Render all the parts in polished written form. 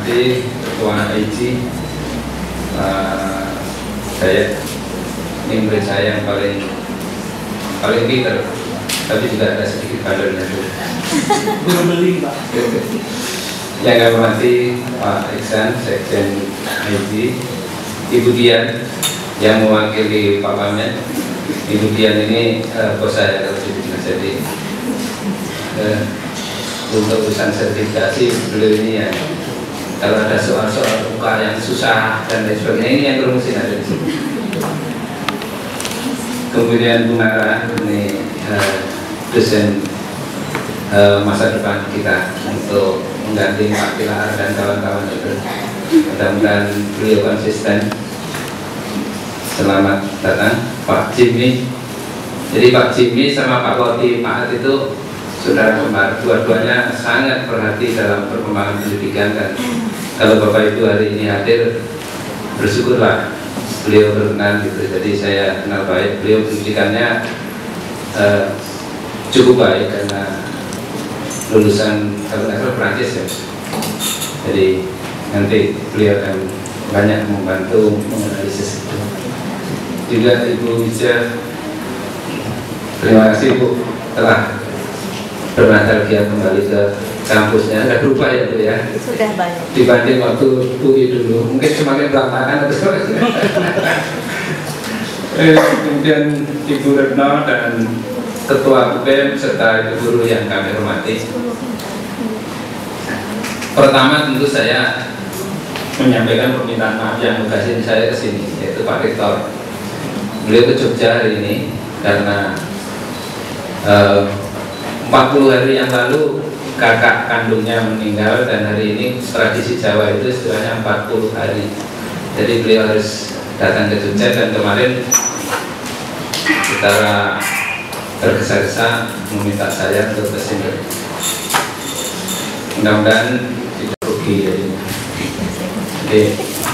hormati Ketua IG saya, ini murid saya yang paling pinter, tapi juga ada sedikit balonnya tuh. Belum beli, Pak. Yang kami hormati Pak Iksan, Sekjen IG, Ibu Dian yang mewakili Pak Pamen. Ibu Dian ini bos saya kalau di dinas, jadi untuk urusan sertifikasi beliau ini ya, kalau ada soal-soal UK yang susah dan lain sebagainya, ini yang rumusin ada di sini. Kemudian Bu Nara, ini dosen masa depan kita untuk mengganti Pak Pilar dan kawan-kawan itu. Mudah-mudahan beliau konsisten. Selamat datang Pak Jimmy. Jadi Pak Jimmy sama Pak Koti Mahat itu saudara kembar, dua-duanya sangat perhati dalam perkembangan pendidikan, dan kalau Bapak Ibu hari ini hadir, bersyukurlah beliau berkenan gitu. Jadi saya kenal baik beliau, pendidikannya cukup baik karena lulusan kalau Prancis ya. Jadi nanti beliau akan banyak membantu menganalisis itu. Juga Ibu Wija, terima kasih Bu telah bernostalgia kembali ke kampusnya. Nggak berubah ya Bu ya? Sudah banyak. Dibanding waktu UI dulu, mungkin semakin berantakan atau sebagainya. Kemudian Ibu Retno dan Ketua BEM serta Ibu Guru yang kami hormati. Pertama tentu saya menyampaikan permintaan maaf yang mengasihi saya ke sini, yaitu Pak Rektor. Beliau ke Jogja hari ini karena 40 hari yang lalu kakak kandungnya meninggal, dan hari ini tradisi Jawa itu istilahnya 40 hari. Jadi beliau harus datang ke Jogja, dan kemarin secara tergesa-gesa meminta saya untuk kesini. Mudah-mudahan tidak rugi jadinya. Jadi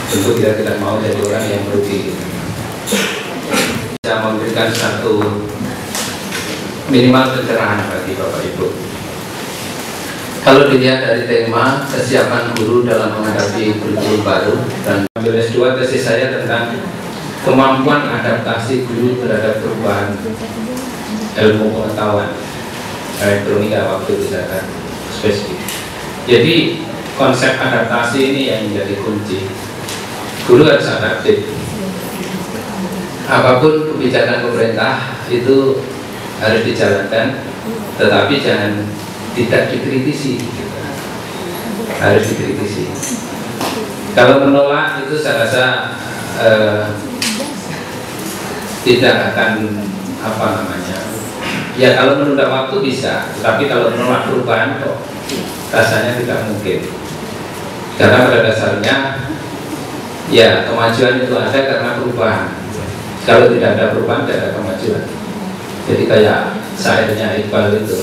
tentu kita tidak mau jadi orang yang merugi. Bisa memberikan satu minimal pencerahan bagi Bapak Ibu. Kalau dilihat dari tema kesiapan guru dalam menghadapi kurikulum baru, dan ambil S2 tesis saya tentang kemampuan adaptasi guru terhadap perubahan ilmu pengetahuan elektronika waktu itu saya spesifik. Jadi konsep adaptasi ini yang menjadi kunci. Guru harus adaptif. Apapun kebijakan pemerintah itu harus dijalankan, tetapi jangan tidak dikritisi. Harus dikritisi. Kalau menolak itu saya rasa tidak akan apa namanya. Ya kalau menunda waktu bisa, tapi kalau menolak perubahan kok rasanya tidak mungkin. Karena pada dasarnya ya kemajuan itu ada karena perubahan. Kalau tidak ada perubahan, tidak ada kemajuan. Jadi kayak syairnya Iqbal itu,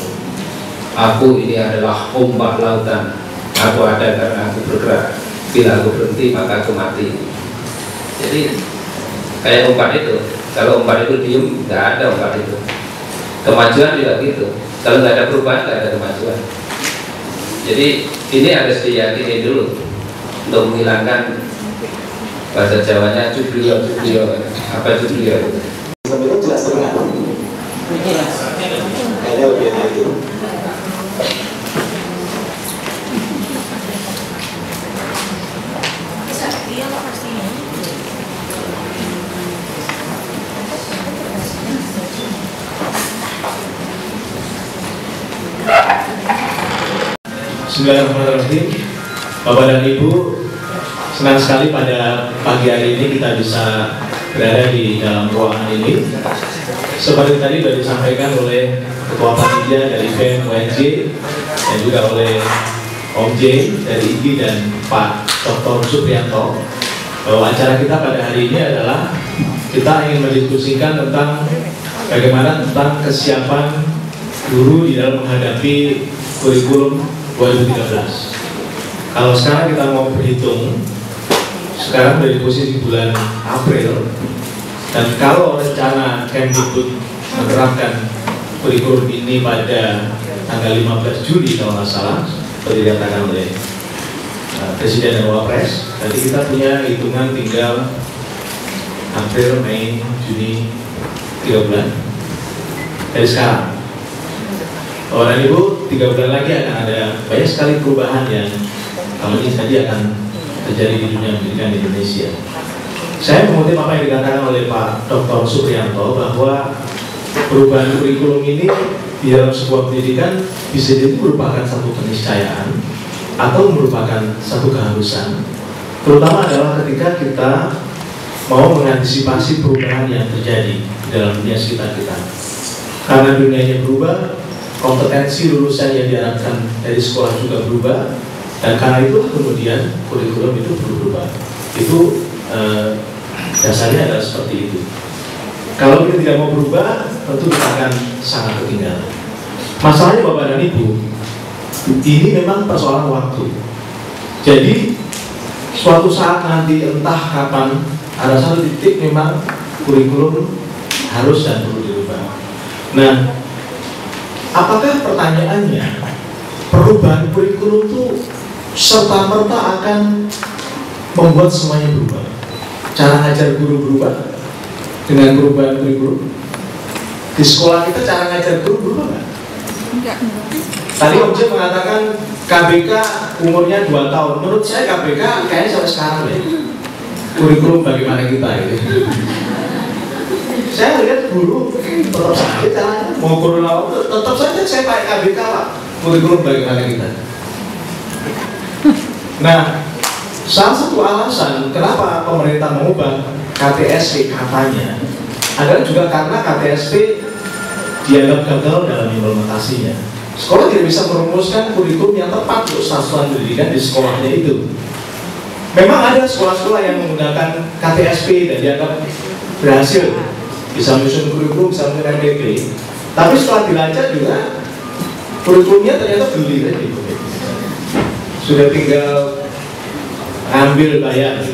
aku ini adalah ombak lautan, aku ada karena aku bergerak, bila aku berhenti maka aku mati. Jadi kayak ombak itu, kalau ombak itu diem, nggak ada ombak itu. Kemajuan juga gitu, kalau nggak ada perubahan, nggak ada kemajuan. Jadi ini harus diyakini dulu untuk menghilangkan bahasa Jawanya cublio, apa cublio itu? Sebenarnya jelas terdengar. Kayaknya lebih enak itu. Bismillahirrahmanirrahim. Bapak dan Ibu, senang sekali pada pagi hari ini kita bisa berada di dalam ruangan ini. Seperti tadi sudah disampaikan oleh Ketua Panitia dari BEM UNJ dan juga oleh Om J dari IGI dan Pak Dr. Supriyanto, bahwa acara kita pada hari ini adalah kita ingin mendiskusikan tentang bagaimana tentang kesiapan guru di dalam menghadapi kurikulum 2013. Kalau sekarang kita mau berhitung, sekarang dari posisi bulan April, dan kalau rencana Kemdikbud menerapkan kurikulum ini pada tanggal 15 Juli kalau nggak salah, seperti dikatakan oleh Presiden dan Wapres. Jadi kita punya hitungan tinggal April, Mei, Juni, 3 bulan dari sekarang. Bapak dan Ibu, 3 bulan lagi akan ada banyak sekali perubahan yang kalau ini saja akan terjadi di dunia pendidikan di Indonesia. Saya mengutip apa yang dikatakan oleh Pak Dr. Supriyanto bahwa perubahan kurikulum ini di dalam sebuah pendidikan bisa jadi merupakan satu keniscayaan atau merupakan satu keharusan, terutama adalah ketika kita mau mengantisipasi perubahan yang terjadi dalam dunia sekitar kita. Karena dunianya berubah, kompetensi lulusan yang diharapkan dari sekolah juga berubah, dan karena itu kemudian kurikulum itu perlu berubah. Itu dasarnya adalah seperti itu. Kalau kita tidak mau berubah, tentu kita akan sangat ketinggalan. Masalahnya Bapak dan Ibu, ini memang persoalan waktu. Jadi suatu saat nanti entah kapan ada satu titik memang kurikulum harus dan perlu dirubah. Nah, apakah pertanyaannya perubahan kurikulum itu serta-merta akan membuat semuanya berubah? Cara ngajar guru berubah dengan perubahan kurikulum? Di sekolah kita cara ngajar guru berubah nggak? Enggak. Tadi Om Jim mengatakan KBK umurnya 2 tahun. Menurut saya KBK kayaknya sampai sekarang ya. Kurikulum bagaimana kita gitu. Saya lihat guru tetap sakit caranya. Mau guru lawan tetap saja saya pakai KBK Pak. Kurikulum bagaimana kita. Nah, salah satu alasan kenapa pemerintah mengubah KTSP katanya adalah juga karena KTSP dianggap gagal dalam implementasinya. Sekolah tidak bisa merumuskan kurikulum yang tepat untuk satuan pendidikan di sekolahnya itu. Memang ada sekolah-sekolah yang menggunakan KTSP dan dianggap berhasil, bisa menyusun kurikulum, bisa menyusun RPP. Tapi setelah dilacak juga kurikulumnya ternyata beli tadi. Sudah tinggal ambil bayar.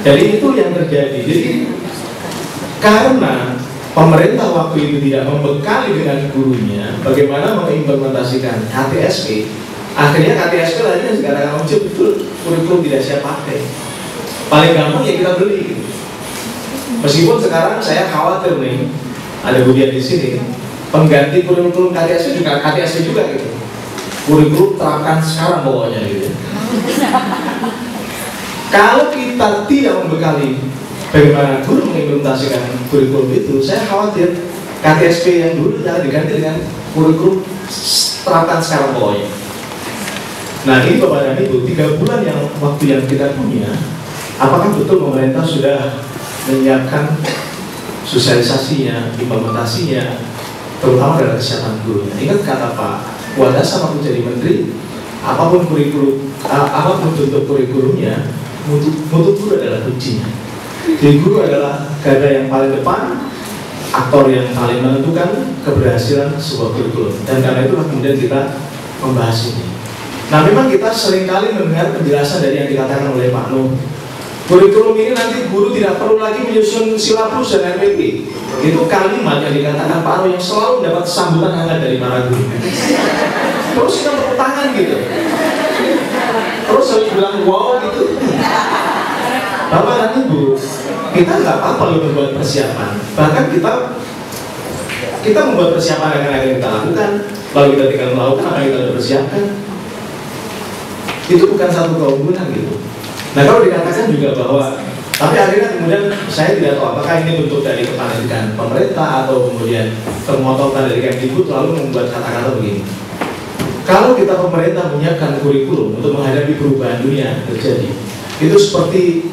Jadi itu yang terjadi. Jadi karena pemerintah waktu itu tidak membekali dengan gurunya bagaimana mengimplementasikan KTSP, akhirnya KTSP lainnya sekarang betul kurikulum tidak siap pakai. Paling gampang ya kita beli. Meskipun sekarang saya khawatir nih, ada Budian di sini, pengganti kurikulum KTSP juga gitu. Kurikulum terapkan sekarang pokoknya gitu. Kalau kita tidak membekali bagaimana guru mengimplementasikan kurikulum itu, saya khawatir KTSP yang dulu jangan diganti dengan kurikulum terapkan sekarang pokoknya. Nah ini Bapak dan Ibu, 3 bulan yang waktu yang kita punya, apakah betul pemerintah sudah menyiapkan sosialisasinya, implementasinya, terutama dalam kesehatan guru. Ingat kata Pak Wadasa waktu jadi menteri, apapun kurikulum, apapun bentuk kurikulumnya, mutu guru adalah kuncinya. Jadi guru adalah garda yang paling depan, aktor yang paling menentukan keberhasilan sebuah kurikulum. Dan karena itulah kemudian kita membahas ini. Nah memang kita seringkali mendengar penjelasan dari yang dikatakan oleh Pak Nuh. Kurikulum ini nanti guru tidak perlu lagi menyusun silabus dan RPP. Itu kalimat yang dikatakan Pak Nuh yang selalu mendapat sambutan hangat dari para guru. Terus kita tepuk tangan gitu. Terus harus bilang wow gitu. Bapak dan Ibu, kita nggak apa-apa loh membuat persiapan. Bahkan kita membuat persiapan akan kita lakukan. Lalu kita tinggal melakukan apa yang kita sudah persiapkan. Itu bukan satu keunggulan gitu. Nah kalau dikatakan juga bahwa, tapi akhirnya kemudian saya tidak tahu apakah ini bentuk dari kepanikan pemerintah atau kemudian pengototan dari Kemdikbud lalu membuat kata-kata begini. Kalau kita pemerintah menyiapkan kurikulum untuk menghadapi perubahan dunia yang terjadi, itu seperti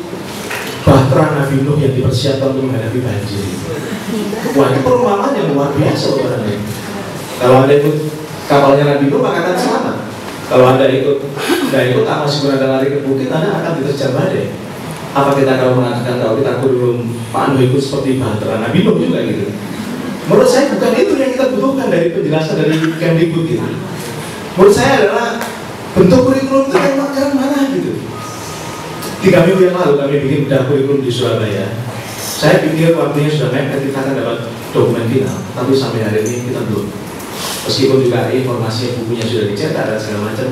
bahtera Nabi Nuh yang dipersiapkan untuk menghadapi banjir. Wah ini perumpamaan yang luar biasa sebenarnya. Kalau Anda ikut kapalnya Nabi Nuh maka akan selamat. Kalau Anda ikut masih berada lari ke bukit, Anda akan diterjang badai. Apa kita kalau mengatakan kalau kita kurikulum Pak Nuh ikut seperti bahtera Nabi Nuh juga gitu? Menurut saya bukan itu yang kita butuhkan dari penjelasan dari Kemdikbud gitu. Menurut saya adalah bentuk kurikulum itu yang makan mana gitu. 3 minggu yang lalu kami bikin bedah kurikulum di Surabaya. Saya pikir waktunya sudah mepet, kita akan dapat dokumen final, tapi sampai hari ini kita belum. Meskipun juga informasi bukunya sudah dicetak dan segala macam,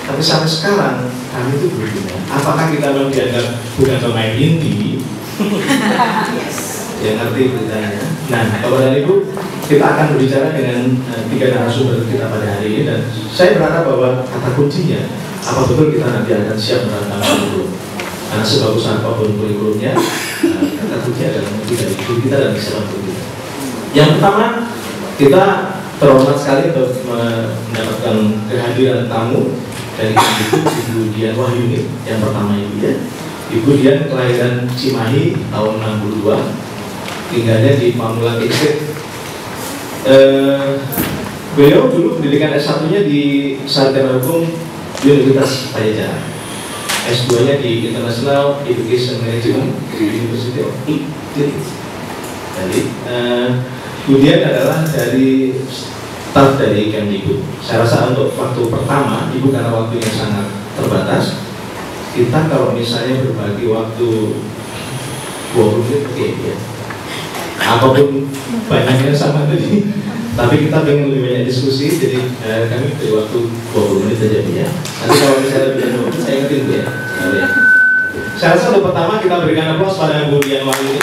Tapi sampai sekarang kami itu berguna. Apakah kita memang dianggap bukan pemain inti? Yang ngerti beritanya. Nah, Bapak dan Ibu, kita akan berbicara dengan 3 narasumber kita pada hari ini, dan saya berharap bahwa kata kuncinya apa betul kita nanti akan siap menerapkan kurikulum. Karena sebagus apapun kurikulumnya, kata kuncinya adalah mengerti dari diri kita dan kesiapan kita. Yang pertama, kita terhormat sekali untuk mendapatkan kehadiran tamu dari Ibu Dian Wahyuni. Yang pertama Ibu ya. Ibu Dian kelahiran Cimahi tahun 62, tinggalnya di Pamulang Exit. Beliau dulu pendidikan S1-nya di Sarjana Hukum Universitas Pajajaran, S2-nya di International Education Management University of Italy. Jadi kemudian adalah dari staf dari Kemdikbud. Saya rasa untuk waktu pertama, Ibu karena waktunya sangat terbatas, kita kalau misalnya berbagi waktu 20 menit, oke ya. Apapun banyaknya sama tadi, tapi kita pengen lebih banyak diskusi, jadi kami beri waktu 20 menit saja ya. Nanti kalau misalnya bisa 20 menit, saya ingetin Bu ya. Saya rasa untuk pertama kita berikan aplaus pada Bu Dian Wahyuni.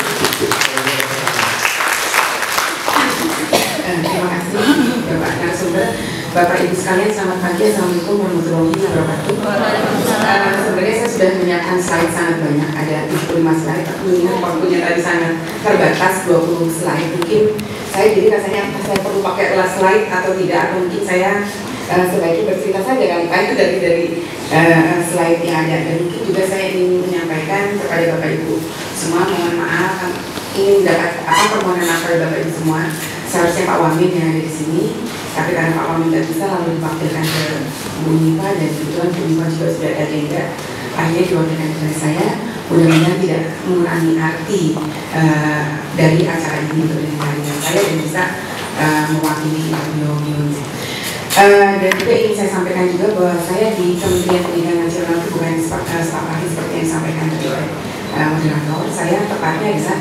Terima kasih Bapak narasumber. Bapak Ibu sekalian, selamat pagi. Assalamualaikum warahmatullahi wabarakatuh. Sebenarnya saya sudah menyiapkan slide sangat banyak, ada 75 slide, tapi mengingat waktunya tadi sangat terbatas 20 slide. Mungkin saya jadi rasanya saya perlu pakai last slide atau tidak, atau mungkin saya sebaiknya bercerita saja kali Pak, itu dari slide yang ada. Dan mungkin juga saya ingin menyampaikan kepada Bapak Ibu semua, mohon maaf ingin mendapat permohonan maaf kepada Bapak Ibu semua. Seharusnya Pak Wamin yang ada di sini, tapi karena Pak Wamin tidak bisa, lalu diwakilkan ke Bu Nipa, dan kebetulan Bu Nipa juga sudah ada agenda, akhirnya diwakilkan kepada saya. Mudah-mudahan tidak mengurangi arti dari acara ini untuk dengan saya, dan bisa mewakili beliau-beliau. Dan juga ingin saya sampaikan juga bahwa saya di Kementerian Pendidikan Nasional itu bukan staf ahli seperti yang disampaikan tadi oleh moderator. Saya tepatnya adalah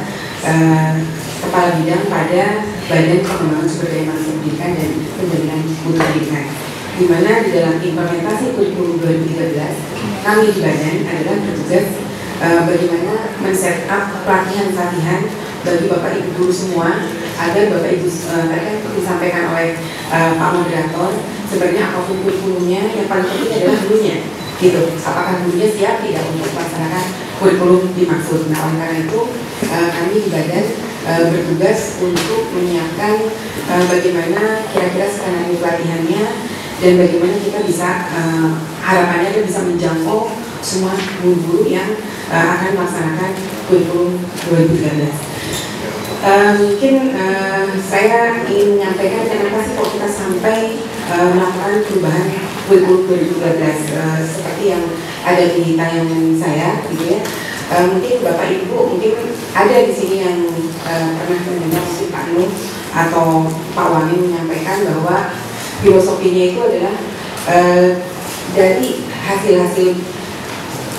kepala bidang pada Badan Pengembangan Sumber Daya Manusia Pendidikan dan Penjaminan Mutu Pendidikan, di mana di dalam implementasi kurikulum 2013 kami di badan adalah bertugas bagaimana men-set up pelatihan-pelatihan bagi Bapak Ibu guru semua, agar Bapak Ibu tadi kan disampaikan oleh Pak Moderator, sebenarnya apapun kurikulumnya yang paling penting adalah gurunya, gitu. Apakah gurunya siap tidak untuk melaksanakan kurikulum dimaksud. Nah, oleh karena itu kami di badan bertugas untuk menyiapkan bagaimana kira-kira skenario pelatihannya, dan bagaimana kita bisa harapannya kita bisa menjangkau semua guru-guru yang akan melaksanakan kurikulum 2013. Mungkin saya ingin menyampaikan kenapa sih kok kita sampai melakukan perubahan kurikulum 2013 seperti yang ada di tayangan saya, gitu ya. Mungkin Bapak Ibu mungkin ada di sini yang pernah mendengar si Pak Nuh atau Pak Wamin menyampaikan bahwa filosofinya itu adalah dari hasil-hasil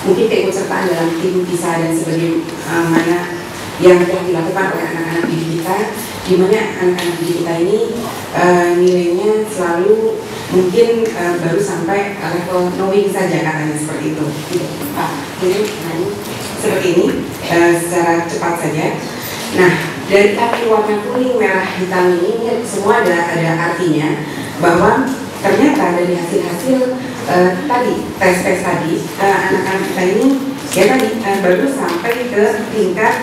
mungkin keikutsertaan dalam tim PISA dan sebagaimana yang telah dilakukan oleh anak-anak didik kita, di mana anak-anak didik kita ini nilainya selalu mungkin baru sampai level knowing saja, katanya seperti itu. Pak, ini seperti ini secara cepat saja. Nah, dari api warna kuning, merah, hitam ini semua ada artinya, bahwa ternyata dari hasil-hasil tadi tes tadi anak-anak kita ini ya tadi baru sampai ke tingkat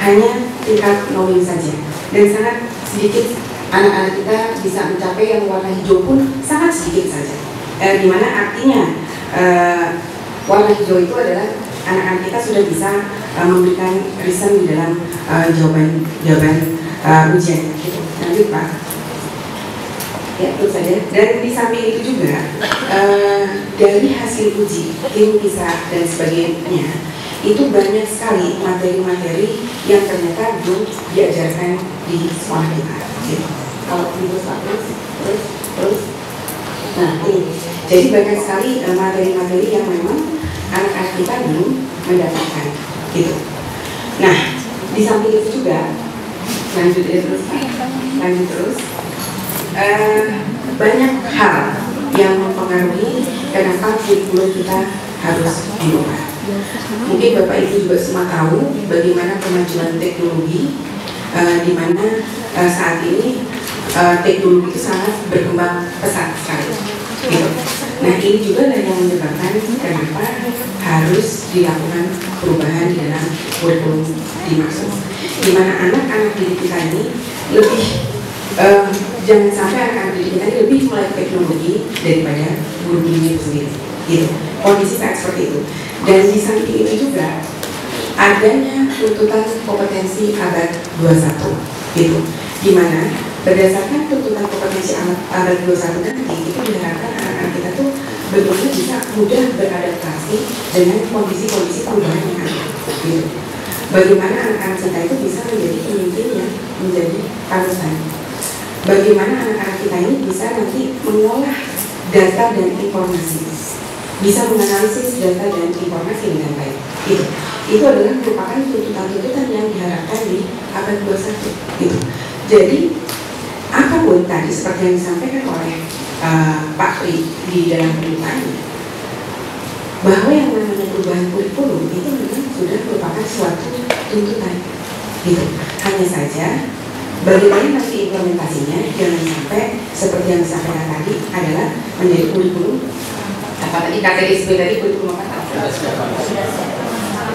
hanya tingkat knowing saja, dan sangat sedikit anak-anak kita bisa mencapai yang warna hijau pun sangat sedikit saja. Dimana artinya warna hijau itu adalah anak-anak kita sudah bisa memberikan reason di dalam jawaban ujian. Lanjut Pak. Ya, terus saja. Dan di samping itu juga dari hasil uji tim PISA dan sebagainya, itu banyak sekali materi-materi yang ternyata belum diajarkan di sekolah kita. Gitu. Kalau terus. Nah, ini. Jadi banyak sekali materi-materi yang memang anak-anak kita belum mendapatkan. Gitu. Nah, di samping itu juga lanjut terus. Banyak hal yang mempengaruhi kenapa kurikulum kita harus diubah. Mungkin Bapak Ibu juga semua tahu bagaimana kemajuan teknologi, di mana saat ini teknologi itu sangat berkembang pesat sekali. Gitu. Nah ini juga yang menyebabkan kenapa harus dilakukan perubahan di dalam kurikulum dimaksud. Di mana anak-anak didik kita ini lebih jangan sampai anak-anak didik kita ini lebih melek teknologi daripada guru-gurunya itu sendiri. Gitu. Kondisi saat seperti itu. Dan di samping ini juga adanya tuntutan kompetensi abad 21 gitu, dimana berdasarkan tuntutan kompetensi abad 21 nanti itu diharapkan anak-anak kita tuh betul-betul bisa mudah beradaptasi dengan kondisi-kondisi perubahan yang ada gitu. Bagaimana anak-anak kita itu bisa menjadi pemimpinnya, menjadi panutan. Bagaimana anak-anak kita ini bisa nanti mengolah data dan informasi, bisa menganalisis data dan informasi dengan baik gitu. Itu adalah merupakan tuntutan-tuntutan yang diharapkan di abad 21 gitu. Jadi apapun tadi seperti yang disampaikan oleh Pak Tri di dalam pembukaannya, bahwa yang namanya perubahan kurikulum itu memang sudah merupakan suatu tuntutan gitu. Hanya saja bagaimana nanti implementasinya jangan sampai seperti yang disampaikan tadi adalah menjadi kurikulum apa tadi KTSB tadi kurikulum apa?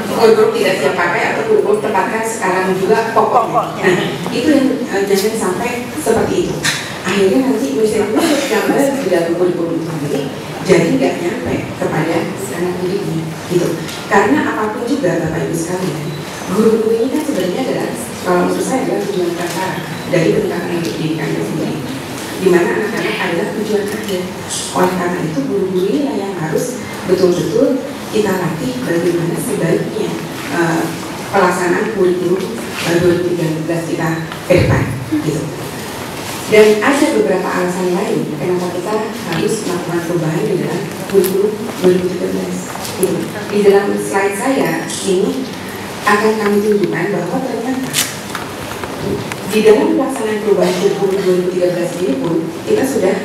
Kurikulum tidak siap pakai atau kurikulum tempatkan sekarang juga pokoknya. Nah, itu yang jangan sampai seperti itu. Akhirnya nanti misalnya gambar di dalam kurikulum itu sendiri jadi nggak nyampe kepada anak didiknya gitu. Karena apapun juga Bapak Ibu sekalian, guru-guru ini kan sebenarnya adalah kalau menurut saya adalah tujuan utama dari pendidikan pendidikan itu sendiri. Di mana anak-anak adalah tujuan akhir. Oleh karena itu guru-guru ini yang harus betul-betul kita latih bagaimana sebaiknya pelaksanaan kurikulum 2013 kita ke depan gitu. Dan ada beberapa alasan lain kenapa kita harus melakukan perubahan di dalam kurikulum 2013 gitu. Di dalam slide saya ini akan kami tunjukkan bahwa ternyata di dalam pelaksanaan perubahan kurikulum 2013 ini pun kita sudah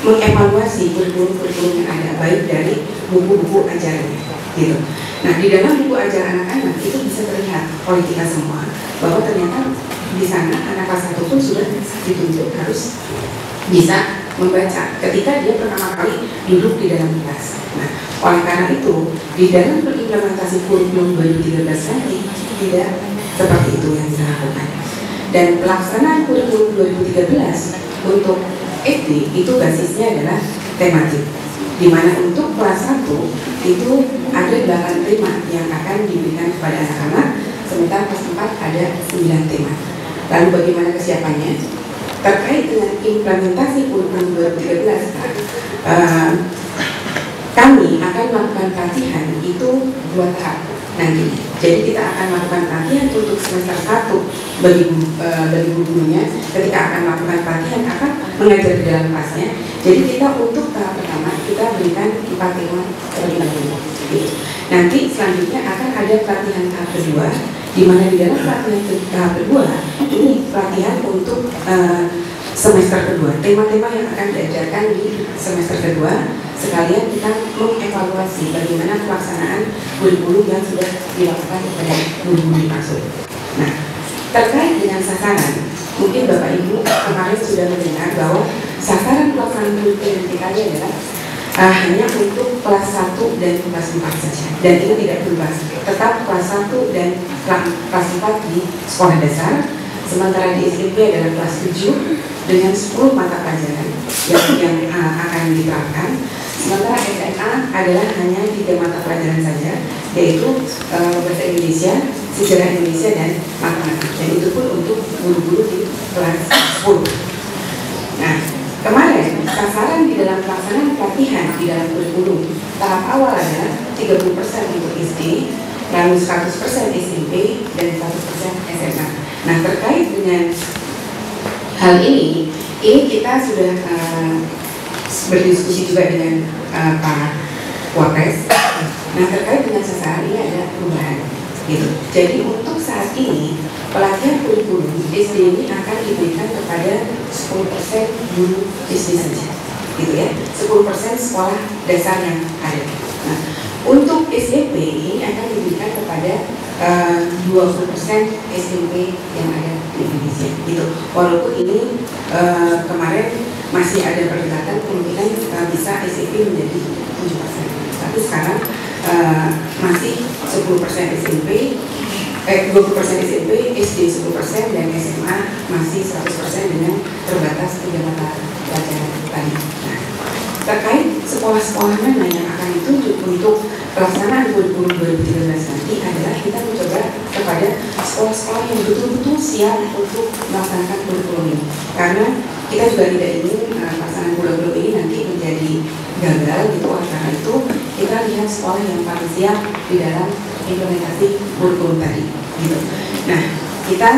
mengevaluasi kurikulum-kurikulum yang ada, baik dari buku-buku ajaran gitu. Nah di dalam buku ajaran anak-anak itu bisa terlihat oleh kita semua bahwa ternyata di sana anak kelas 1 pun sudah dituntut harus bisa membaca ketika dia pertama kali duduk di dalam kelas. Nah oleh karena itu di dalam implementasi kurikulum 2013 nanti tidak seperti itu yang kita lakukan. Dan pelaksanaan kurikulum 2013 untuk SD itu basisnya adalah tematik, di mana untuk kelas 1 itu ada 8 tema yang akan diberikan kepada anak-anak, sementara kelas 4 ada 9 tema. Lalu bagaimana kesiapannya? Terkait dengan implementasi kurikulum 2013, kami akan melakukan pelatihan itu 2 tahap nanti. Jadi kita akan melakukan pelatihan untuk semester 1 bagi guru-gurunya, ketika akan melakukan pelatihan akan mengajar di dalam kelasnya. Jadi kita untuk tahap pertama kita berikan 4 tema terlebih dahulu. Nanti selanjutnya akan ada pelatihan tahap kedua, di mana di dalam pelatihan tahap kedua ini pelatihan untuk semester kedua. Tema-tema yang akan diajarkan di semester kedua sekalian kita mengevaluasi bagaimana pelaksanaan kurikulum yang sudah dilakukan pada guru-guru dimaksud. Nah, terkait dengan sasaran, mungkin Bapak Ibu kemarin sudah mendengar bahwa sasaran pelaksanaan kurikulum kita adalah hanya untuk kelas 1 dan kelas 4 saja, dan itu tidak berubah, tetap kelas 1 dan kelas 4 di sekolah dasar, sementara di SMP adalah kelas 7 dengan 10 mata pelajaran yang akan diterapkan. Sementara SMA adalah hanya 3 mata pelajaran saja, yaitu bahasa Indonesia, sejarah Indonesia, dan matematika. Dan itu pun untuk guru-guru di kelas 10. Nah, kemarin sasaran di dalam pelaksanaan pelatihan di dalam kurikulum tahap awal adalah 30% untuk SD, lalu 100% SMP, dan 100% SMA. Nah, terkait dengan hal ini kita sudah berdiskusi juga dengan Pak Wapres. Nah, terkait dengan sasaran ini ada perubahan gitu. Jadi untuk saat ini pelatihan kurikulum SD ini akan diberikan kepada 10% guru SD saja gitu ya, 10% sekolah dasar yang ada. Nah, untuk SMP ini akan diberikan kepada 20% SMP yang ada di Indonesia gitu. Walaupun ini kemarin masih ada perdebatan kemungkinan bisa SMP menjadi 7%, tapi sekarang masih 10% SMP, 20% SMP, SD 10%, dan SMA masih 100% dengan terbatas 3 mata pelajaran tadi. Nah, terkait sekolah-sekolah mana yang akan ditunjuk untuk pelaksanaan kurikulum 2013 nanti adalah kita mencoba kepada sekolah-sekolah yang betul-betul siap untuk melaksanakan kurikulum ini, karena kita juga tidak ingin pelaksanaan kurikulum ini nanti menjadi gagal gitu. Oleh karena itu kita lihat sekolah yang paling siap di dalam implementasi kurikulum tadi gitu. Nah, kita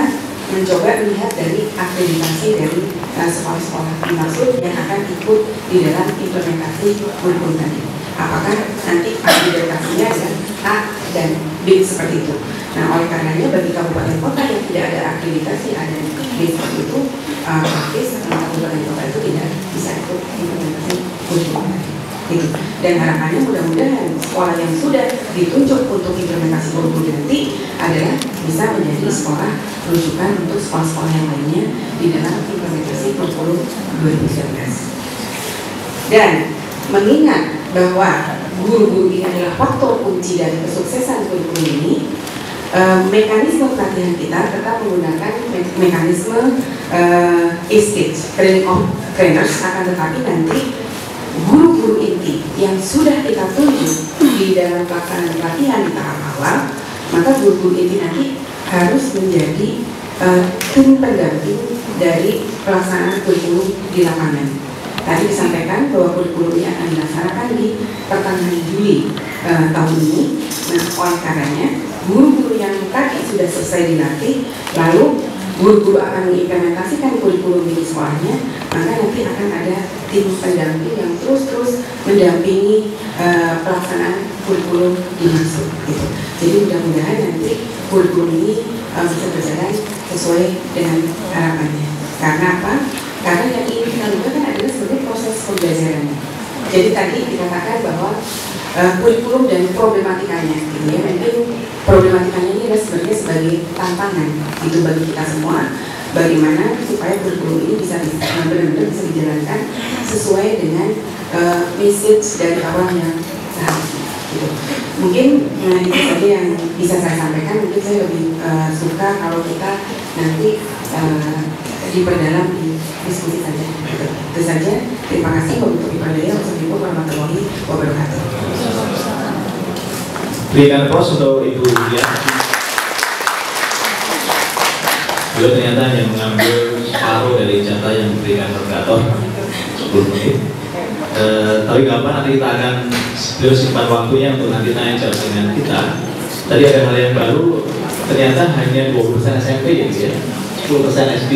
mencoba melihat dari akreditasi dari sekolah-sekolah dimaksud yang akan ikut di dalam implementasi kurikulum tadi. Apakah nanti akreditasinya ada A dan B seperti itu. Nah, oleh karenanya bagi kabupaten kota yang tidak ada akreditasi ada B seperti itu, praktis kabupaten kota itu tidak bisa ikut implementasi kurikulum tadi. Gitu. Dan harapannya mudah-mudahan sekolah yang sudah ditunjuk untuk implementasi kurikulum nanti adalah bisa menjadi sekolah rujukan untuk sekolah-sekolah yang lainnya di dalam implementasi kurikulum 2019. Dan mengingat bahwa guru-guru ini adalah faktor kunci dari kesuksesan kurikulum ini, mekanisme pelatihan kita tetap menggunakan mekanisme e-stage training of trainers, akan tetapi nanti guru-guru inti yang sudah kita tunjuk di dalam pelaksanaan pelatihan di tahap awal, maka guru-guru inti nanti harus menjadi tim pendamping dari pelaksanaan kurikulum di lapangan. Tadi disampaikan bahwa kurikulum ini akan dilaksanakan di pertengahan Juli tahun ini. Nah, oleh karenanya guru-guru yang tadi sudah selesai dilatih, lalu guru-guru akan mengimplementasikan kurikulum di sekolahnya, maka nanti akan ada tim pendamping yang terus-terus mendampingi pelaksanaan kurikulum dimaksud gitu. Jadi mudah-mudahan nanti kurikulum ini bisa berjalan sesuai dengan harapannya. Karena apa? Karena yang ingin kita lakukan adalah sebenarnya proses pembelajarannya. Jadi tadi dikatakan bahwa kurikulum dan problematikanya, gitu ya. Mungkin problematikanya ini adalah sebenarnya sebagai tantangan itu bagi kita semua. Bagaimana supaya kurikulum ini bisa benar-benar bisa dijalankan sesuai dengan message dari awal yang seharusnya. Gitu. Mungkin itu saja yang bisa saya sampaikan. Mungkin saya lebih suka kalau kita nanti diperdalam di diskusi saja. Itu saja. Terima kasih untuk diperdalam. Wassalamualaikum warahmatullahi wabarakatuh. Berikan pos untuk Ibu Dian. Beliau ternyata yang mengambil separuh dari jatah yang diberikan moderator 10 menit. Tapi nggak apa, nanti kita akan beliau simpan waktunya untuk nanti tanya jawab dengan kita. Tadi ada hal yang baru, ternyata hanya 20% SMP ya, 10% SD,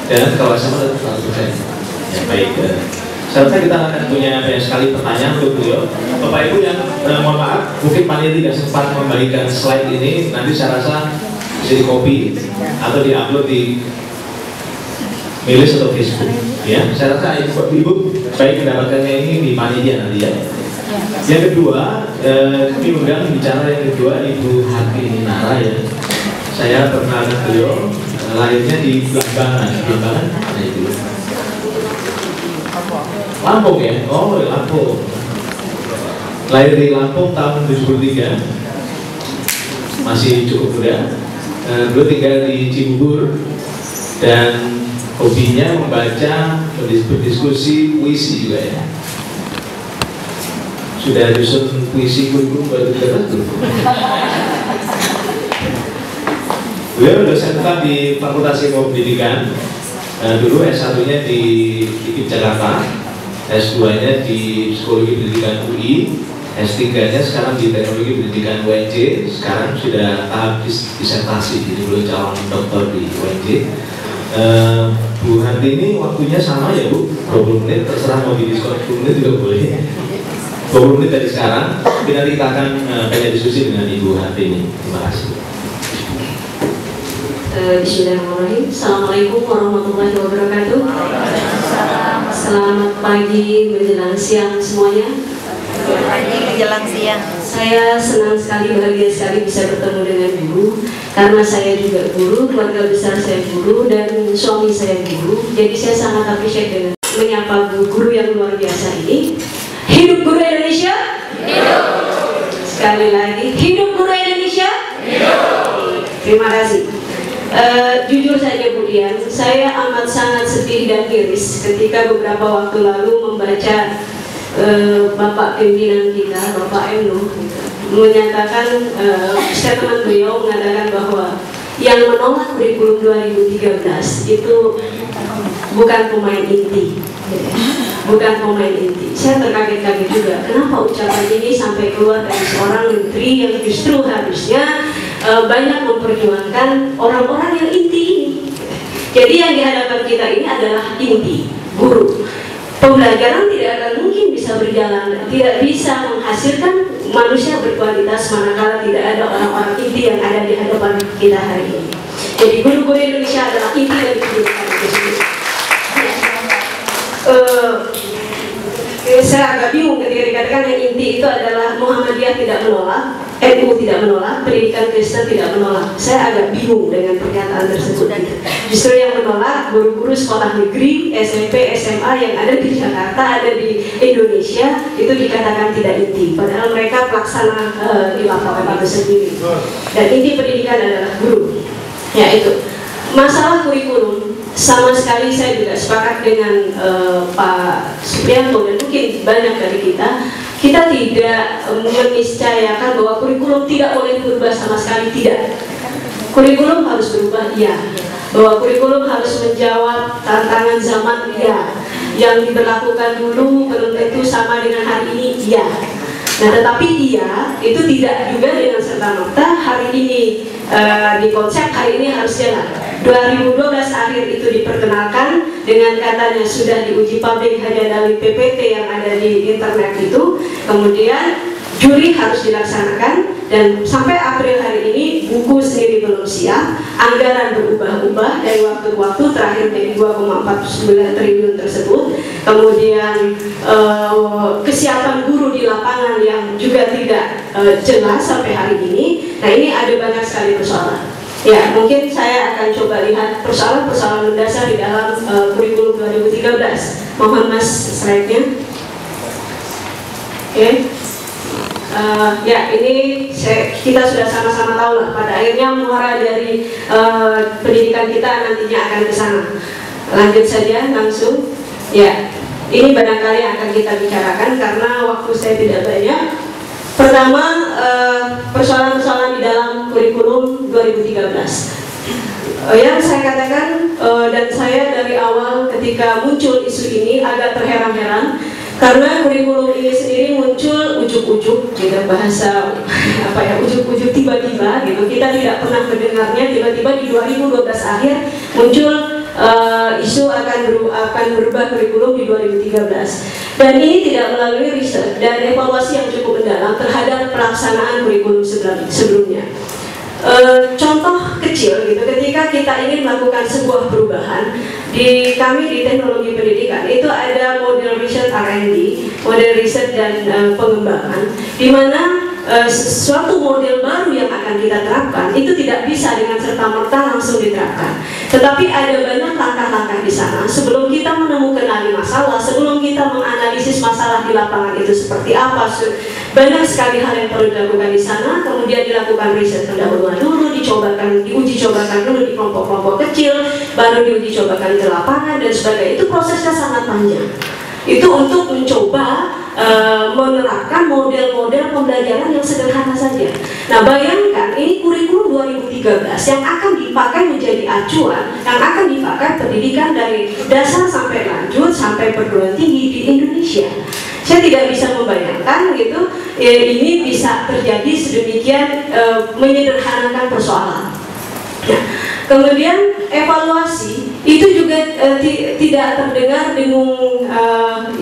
dan kalau SMA 100%. Ya, baik. Saya rasa kita akan punya banyak sekali pertanyaan untuk beliau. Bapak Ibu yang mohon maaf, mungkin panitia tidak sempat membagikan slide ini, nanti saya rasa bisa di copy atau di-upload di Milis atau Facebook. Ya, saya rasa Ibu baik mendapatkannya ini di panitia nanti ya. Yang kedua, kami undang bicara yang kedua Ibu Hati Nara ya. Saya pernah dengan beliau, lahirnya di Belambangan, mana itu? Lampung ya? Oh, Lampung. Lahir di Lampung tahun 2003, masih cukup muda. Beliau tinggal di Cibubur dan hobinya membaca, berdiskusi, puisi juga ya. Sudah disusun puisi kurikulum 2013 belum? Beliau dosen tetap di Fakultas Ilmu Pendidikan. Dulu S1-nya di Jakarta, S2-nya di Psikologi Pendidikan UI, S3-nya sekarang di Teknologi Pendidikan UNJ. Sekarang sudah tahap disertasi, jadi beliau calon doktor di UNJ. Bu Hanti ini waktunya sama ya Bu, 20 menit, terserah mau di diskon 10 menit juga boleh. 20 menit dari sekarang, tapi nanti kita akan banyak diskusi dengan Ibu Hanti ini. Terima kasih. Bismillahirrahmanirrahim. Assalamualaikum warahmatullahi wabarakatuh. Selamat pagi menjelang siang semuanya. Selamat pagi menjelang siang. Saya senang sekali, bahagia sekali bisa bertemu dengan guru, karena saya juga guru, keluarga besar saya guru, dan suami saya guru. Jadi saya sangat appreciate dengan menyapa guru-guru yang luar biasa ini. Hidup guru Indonesia! Hidup! Sekali lagi, hidup guru Indonesia! Hidup! Terima kasih. Jujur saja Bu Dian, saya amat sangat sedih dan miris ketika beberapa waktu lalu membaca Bapak pimpinan kita, Bapak Emno, menyatakan statement beliau mengatakan bahwa yang menolak kurikulum 2013 itu bukan pemain inti, bukan pemain inti. Saya terkaget-kaget juga, kenapa ucapan ini sampai keluar dari seorang menteri yang justru harusnya banyak memperjuangkan orang-orang yang inti ini. Jadi yang di hadapan kita ini adalah inti, guru. Pembelajaran tidak akan mungkin bisa berjalan, tidak bisa menghasilkan manusia berkualitas manakala tidak ada orang-orang inti yang ada di hadapan kita hari ini. Jadi guru-guru Indonesia adalah inti dari kehidupan itu sendiri. Saya agak bingung ketika dikatakan yang inti itu adalah Muhammadiyah tidak menolak, NU tidak menolak, pendidikan Kristen tidak menolak. Saya agak bingung dengan pernyataan tersebut. Justru yang menolak guru-guru sekolah negeri, SMP, SMA yang ada di Jakarta, ada di Indonesia, itu dikatakan tidak inti. Padahal mereka pelaksana di lapangan itu sendiri. Dan inti pendidikan adalah guru. Ya itu. Masalah kurikulum, sama sekali saya juga sepakat dengan Pak Supriyanto dan mungkin banyak dari kita tidak meniscayakan bahwa kurikulum tidak boleh berubah sama sekali, tidak. Kurikulum harus berubah, iya. Bahwa kurikulum harus menjawab tantangan zaman, iya. Yang diberlakukan dulu belum tentu sama dengan hari ini, iya. Nah tetapi iya, itu tidak juga dengan serta-merta hari ini di konsep hari ini harus jalan. 2012 akhir itu diperkenalkan dengan katanya sudah diuji publik hanya dari PPT yang ada di internet itu, kemudian juri harus dilaksanakan, dan sampai April hari ini buku sendiri belum siap, anggaran berubah-ubah dari waktu ke waktu, terakhir dari 2,49 triliun tersebut, kemudian kesiapan guru di lapangan yang juga tidak jelas sampai hari ini. Nah ini ada banyak sekali persoalan. Ya, mungkin saya akan coba lihat persoalan-persoalan mendasar di dalam kurikulum 2013. Mohon Mas slide-nya. Oke. Ya, ini kita sudah sama-sama tahu lah, pada akhirnya muara dari pendidikan kita nantinya akan ke sana. Lanjut saja langsung. Ya, ini barangkali akan kita bicarakan karena waktu saya tidak banyak. Pertama, persoalan-persoalan di dalam kurikulum 2013. Yang saya katakan, dan saya dari awal ketika muncul isu ini agak terheran-heran, karena kurikulum ini sendiri muncul ujuk-ujuk, gitu, bahasa apa ya, ujuk-ujuk tiba-tiba, gitu. Kita tidak pernah mendengarnya, tiba-tiba di 2012 akhir muncul isu akan berubah kurikulum di 2013. Dan ini tidak melalui riset dan evaluasi yang cukup mendalam terhadap pelaksanaan kurikulum sebelumnya. Contoh kecil gitu, ketika kita ingin melakukan sebuah perubahan di kami di teknologi pendidikan itu ada model riset R&D, model riset dan pengembangan, di mana suatu model baru yang akan kita terapkan itu tidak bisa dengan serta-merta langsung diterapkan, tetapi ada banyak langkah-langkah di sana sebelum kita menemukan masalah, sebelum kita menganalisis masalah di lapangan itu seperti apa. Banyak sekali hal yang perlu dilakukan di sana, kemudian dilakukan riset pendahuluan dulu, diuji cobakan dulu di kelompok-kelompok kecil, baru diuji cobakan ke lapangan dan sebagainya. Itu prosesnya sangat panjang. Itu untuk mencoba menerapkan model-model pembelajaran yang sederhana saja. Nah bayangkan ini kurikulum 2013 yang akan dipakai menjadi acuan, yang akan dipakai pendidikan dari dasar sampai lanjut sampai perguruan tinggi di Indonesia. Saya tidak bisa membayangkan gitu, ini bisa terjadi sedemikian menyederhanakan persoalan. Nah, kemudian evaluasi itu juga tidak terdengar dengung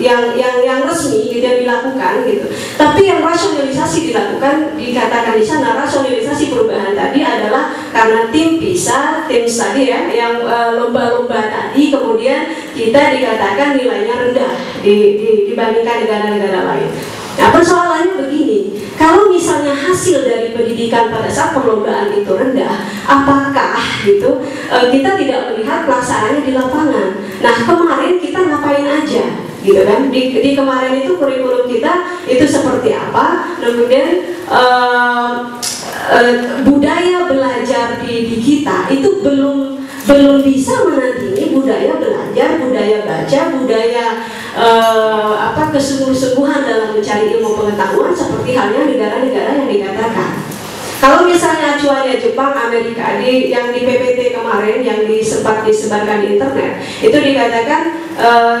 yang resmi gitu yang dilakukan gitu. Tapi yang rasionalisasi dilakukan, dikatakan di sana rasionalisasi perubahan tadi adalah karena tim PISA, tim tadi ya, yang lomba-lomba tadi, kemudian kita dikatakan nilainya rendah dibandingkan negara-negara lain. Nah, persoalannya begini, kalau misalnya hasil dari pendidikan pada saat perlombaan itu rendah, apakah gitu kita tidak melihat pelaksanaannya di lapangan? Nah, kemarin kita ngapain aja? Gitu kan? Di kemarin itu kurikulum kita itu seperti apa? Kemudian budaya belajar di kita itu belum bisa menandingi budaya belajar, budaya baca, budaya kesungguh-sungguhan dalam mencari ilmu pengetahuan seperti halnya negara-negara yang dikatakan. Kalau misalnya acuannya Jepang, Amerika yang di PPT kemarin yang sempat disebarkan di internet itu dikatakan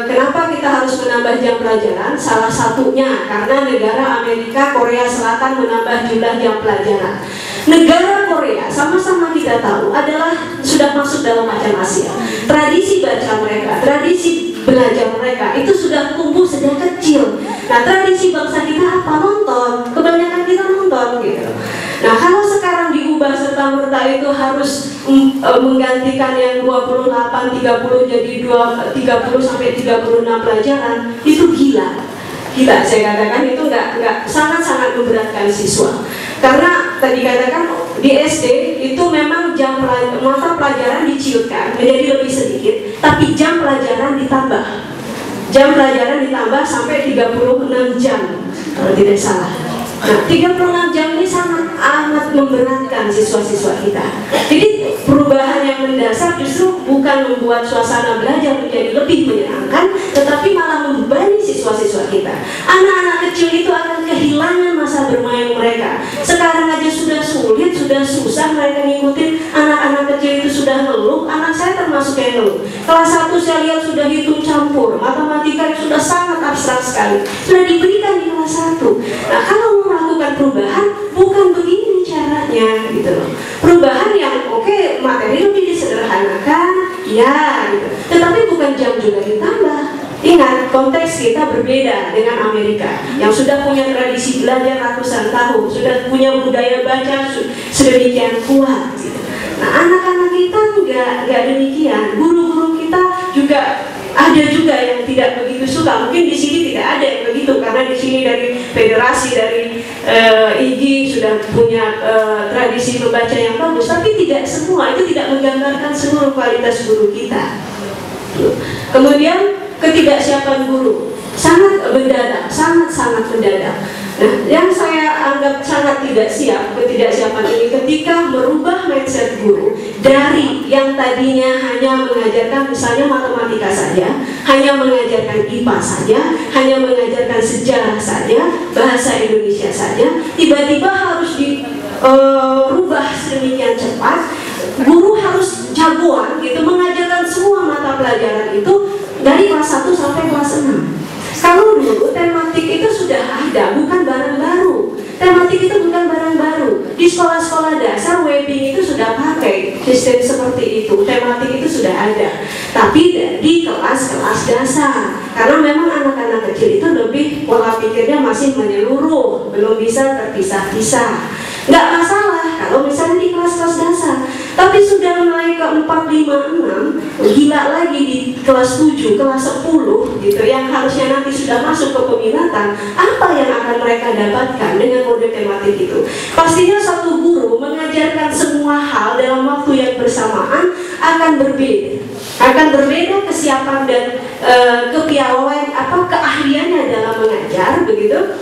kenapa kita harus menambah jam pelajaran? Salah satunya karena negara Amerika, Korea Selatan menambah jumlah jam pelajaran. Negara Korea sama-sama kita tahu adalah sudah masuk dalam macam Asia. Tradisi baca mereka, tradisi belajar mereka itu sudah tumbuh sejak kecil. Nah, tradisi bangsa kita apa? Nonton. Kebanyakan kita nonton gitu. Nah, kalau sekarang diubah serta-merta itu harus menggantikan yang 28, 30 jadi 30 sampai 36 pelajaran, itu gila. Gila, saya katakan itu nggak sangat-sangat memberatkan siswa. Karena tadi katakan di SD itu memang mata pelajaran diciutkan menjadi lebih sedikit, tapi jam pelajaran ditambah. Jam pelajaran ditambah sampai 36 jam kalau tidak salah. Nah, 36 jam ini sangat amat memberatkan siswa-siswa kita. Jadi perubahan yang mendasar justru bukan membuat suasana belajar menjadi lebih menyenangkan, tetapi malah membebani siswa-siswa kita. Anak-anak kecil itu akan kehilangan masa bermain mereka. Sekarang aja sudah sulit, sudah susah mereka ngikutin. Anak-anak kecil itu sudah ngeluh. Anak saya termasuk yang ngeluh. Kelas 1 saya lihat sudah hitung campur, matematika yang sudah sangat abstrak sekali, sudah diberikan di kelas 1. Nah, kalau melakukan perubahan bukan begini caranya gitu loh. Perubahan yang oke, materi lebih disederhanakan ya gitu. Tetapi bukan jam juga ditambah. Ingat, konteks kita berbeda dengan Amerika yang sudah punya tradisi belajar ratusan tahun, sudah punya budaya baca sedemikian kuat gitu. Nah, anak-anak kita nggak demikian. Guru-guru kita juga ada juga yang tidak begitu suka. Mungkin di sini tidak ada yang begitu karena di sini dari federasi, dari IGI sudah punya tradisi membaca yang bagus. Tapi tidak semua, itu tidak menggambarkan seluruh kualitas guru kita. Kemudian ketidaksiapan guru sangat mendadak, sangat mendadak. Nah, yang saya anggap sangat tidak siap, ketidaksiapan ini ketika merubah mindset guru dari yang tadinya hanya mengajarkan misalnya matematika saja, hanya mengajarkan IPA saja, hanya mengajarkan sejarah saja, bahasa Indonesia saja, tiba-tiba harus dirubah sedemikian cepat. Guru harus jagoan gitu mengajarkan semua mata pelajaran itu dari kelas 1 sampai kelas 6. Kalau dulu tematik itu sudah ada, bukan barang baru. Tematik itu bukan barang baru. Di sekolah-sekolah dasar webbing itu sudah pakai sistem seperti itu. Tematik itu sudah ada. Tapi di kelas-kelas dasar, karena memang anak-anak kecil itu lebih pola pikirnya masih menyeluruh, belum bisa terpisah-pisah. Nggak masalah kalau misalnya di kelas-kelas dasar. Tapi sudah mulai ke 4, 5, 6, gila lagi di kelas 7, kelas 10 gitu, yang harusnya nanti sudah masuk ke peminatan. Apa yang akan mereka dapatkan dengan mode tematik itu? Pastinya satu guru mengajarkan semua hal dalam waktu yang bersamaan akan berbeda. Akan berbeda kesiapan dan kepiawaian keahliannya dalam mengajar begitu.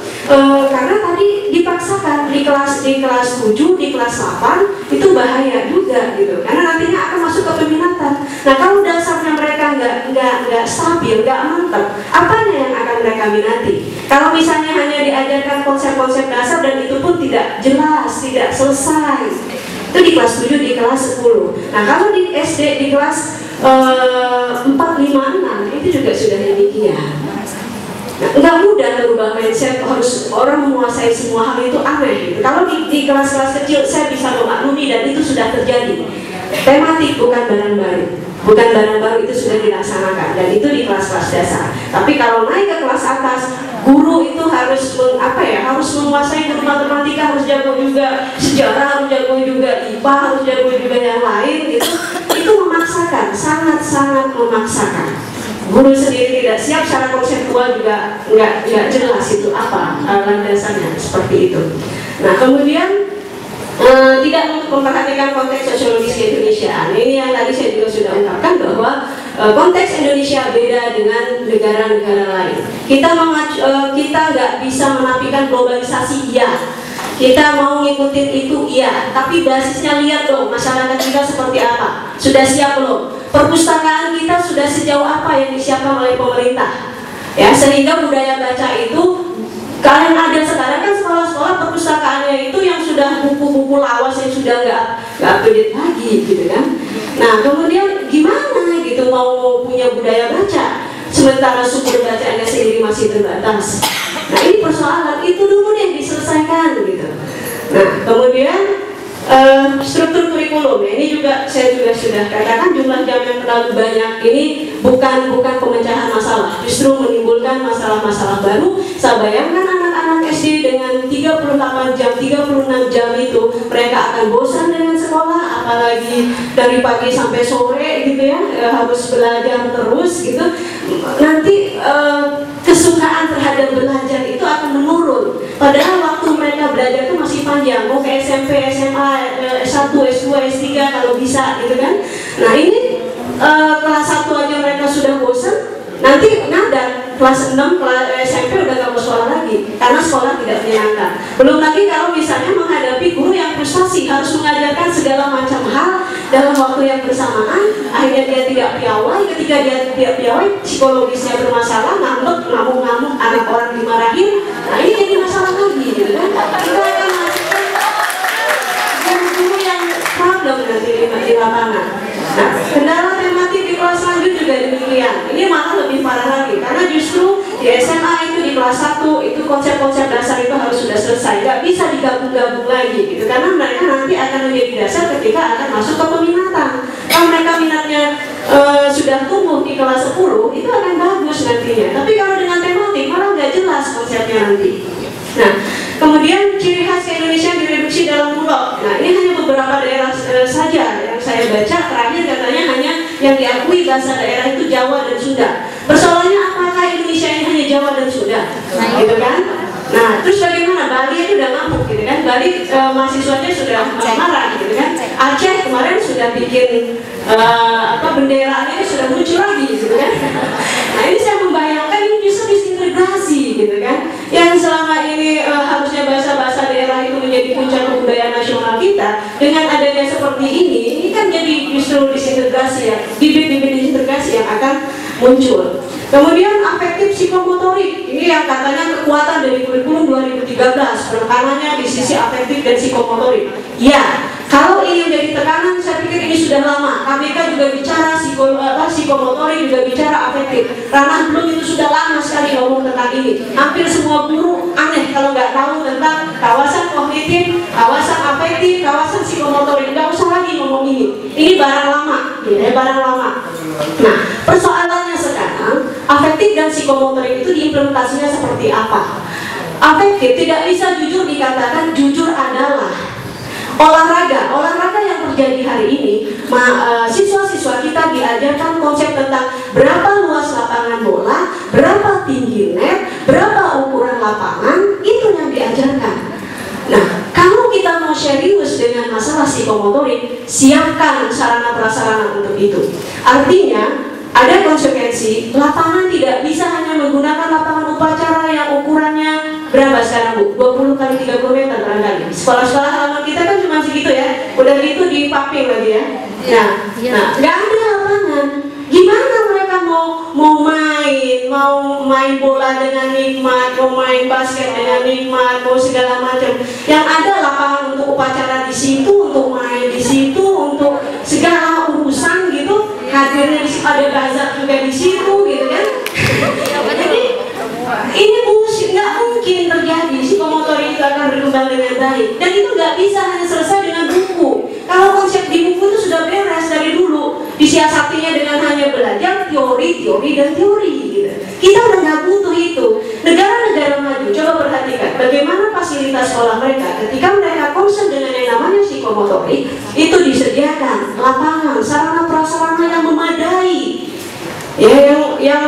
Karena tadi dipaksakan di kelas 7, di kelas 8 itu bahaya juga gitu. Karena nantinya akan masuk ke peminatan. Nah, kalau dasarnya mereka nggak stabil, nggak mantap, apanya yang akan mereka minati? Kalau misalnya hanya diajarkan konsep-konsep dasar dan itu pun tidak jelas, tidak selesai. Itu di kelas 7, di kelas 10. Nah, kalau di SD di kelas 4, 5, 6 itu juga sudah demikian. Nah, nggak mudah merubah mindset, harus orang menguasai semua hal itu aneh gitu. Kalau di kelas-kelas kecil saya bisa memaklumi dan itu sudah terjadi. tematik, bukan barang baru. Bukan barang baru, itu sudah dilaksanakan dan itu di kelas-kelas dasar. Tapi kalau naik ke kelas atas, guru itu harus harus menguasai guru matematika, harus jago juga sejarah, harus jago juga IPA, harus jago juga yang lain. Itu memaksakan, sangat-sangat memaksakan. Guru sendiri tidak siap, secara konseptual juga nggak jelas itu apa landasannya, seperti itu. Nah, kemudian tidak memperhatikan konteks sosiologis Indonesia. Ini yang tadi saya juga sudah ungkapkan bahwa konteks Indonesia beda dengan negara-negara lain. Kita nggak bisa menafikan globalisasi, iya. Kita mau ngikutin itu, iya. Tapi basisnya lihat dong, masyarakat kita seperti apa. Sudah siap belum? Perpustakaan kita sudah sejauh apa yang disiapkan oleh pemerintah? Ya, sehingga budaya baca itu kalian ada sekarang kan sekolah-sekolah perpustakaannya itu yang sudah buku-buku lawas yang sudah nggak update lagi gitu kan. Nah, kemudian gimana gitu mau punya budaya baca sementara sumber bacaannya sendiri masih terbatas. Nah, ini persoalan itu dulu yang diselesaikan gitu. Nah, kemudian struktur kurikulum, ini juga saya juga sudah katakan jumlah jam yang terlalu banyak ini bukan pemecahan masalah, justru menimbulkan masalah-masalah baru. Saya bayangkan anak-anak SD dengan 38 jam, 36 jam itu mereka akan bosan dengan sekolah, apalagi dari pagi sampai sore gitu ya, harus belajar terus gitu. Nanti kesukaan terhadap belajar itu akan menurun. Padahal waktu mereka belajar itu masih panjang, mau ke SMP, SMA, S1, S2, S3 kalau bisa gitu kan. Nah, ini kelas 1 aja mereka sudah bosan, nanti ngadar kelas 6, kelas SMP udah gak mau sekolah lagi karena sekolah tidak menyenangkan. Belum lagi kalau misalnya menghadapi guru yang frustasi, harus mengajarkan segala macam hal dalam waktu yang bersamaan, akhirnya dia tidak piawai. Ketika dia tidak piawai, psikologisnya bermasalah, ngambek, ngamuk-ngamuk, anak orang dimarahin. Nah, ini jadi masalah lagi gitu kan. Kita akan masukkan guru yang problem nanti di lapangan. Nah, kendala tematik di kelas lanjut juga demikian. Ini malah lebih parah lagi karena justru di SMA itu di kelas 1 itu konsep-konsep dasar itu harus sudah selesai, nggak bisa digabung-gabung lagi gitu karena mereka nanti akan menjadi dasar ketika akan masuk ke peminatan. Kalau mereka minatnya sudah tumbuh di kelas 10 itu akan bagus nantinya. Tapi kalau dengan tematik malah nggak jelas konsepnya nanti. Nah, kemudian ciri khas Indonesia direduksi dalam pulau. Nah, ini hanya beberapa daerah saja yang saya baca. Terakhir katanya hanya yang diakui bahasa daerah itu Jawa dan Sunda. Persoalannya apakah Indonesia ini hanya Jawa dan Sunda? Gitu kan? Nah, terus bagaimana? Bali itu udah ngamuk gitu kan? Bali mahasiswanya sudah marah gitu kan? Aceh kemarin sudah bikin benderanya sudah muncul lagi gitu kan? Nah, ini saya membayangkan ini justru disintegrasi gitu kan? Yang selama ini harusnya bahasa-bahasa daerah itu menjadi puncak kebudayaan nasional kita, dengan adanya seperti ini kan jadi justru disintegrasi ya, bibit-bibit disintegrasi yang akan muncul. Kemudian afektif psikomotorik, ini yang katanya kekuatan dari kurikulum 2013, penekanannya di sisi afektif dan psikomotorik. Ya, kalau ini menjadi tekanan, saya pikir ini sudah lama. KPK juga bicara psikomotorik, juga bicara afektif. Ranah Bloom itu sudah lama sekali ngomong tentang ini. Hampir semua guru aneh kalau nggak tahu tentang kawasan kognitif, kawasan afektif, kawasan psikomotorik. Nggak usah lagi ngomong ini. Ini barang lama, ya, barang lama. Nah, persoalannya sekarang, afektif dan psikomotorik itu diimplementasinya seperti apa? Afektif tidak bisa jujur dikatakan jujur adalah olahraga yang terjadi hari ini. Siswa-siswa kita diajarkan konsep tentang berapa luas lapangan bola, berapa tinggi net, berapa ukuran lapangan, itu yang diajarkan. Nah, kalau kita mau serius dengan masalah psikomotorik, siapkan sarana prasarana untuk itu. Artinya ada konsekuensi, lapangan tidak bisa hanya menggunakan lapangan upacara yang ukurannya berapa sekarang Bu? 20 kali 30 meter barangkali. Sekolah-sekolah halaman kita kan cuma segitu ya. Udah gitu dipaping lagi ya. Nah, nggak ada lapangan. Gimana mereka mau main bola dengan nikmat, mau main basket dengan nikmat, mau segala macam. Yang ada lapangan untuk upacara di situ, untuk main di situ, untuk segala urusan gitu. Hadirnya di situ, ada bazar juga di situ gitu kan. Jadi ini bullshit, nggak mungkin terjadi. Psikomotorik itu akan berkembang dengan baik, dan itu nggak bisa hanya selesai dengan buku. Kalau konsep di buku itu sudah beres. mensiasatinya dengan hanya belajar teori dan teori gitu. Kita udah nggak butuh itu. Negara-negara maju, coba perhatikan bagaimana fasilitas sekolah mereka ketika mereka concern dengan yang namanya psikomotorik, itu disediakan lapangan, sarana prasarana yang memadai, ya, yang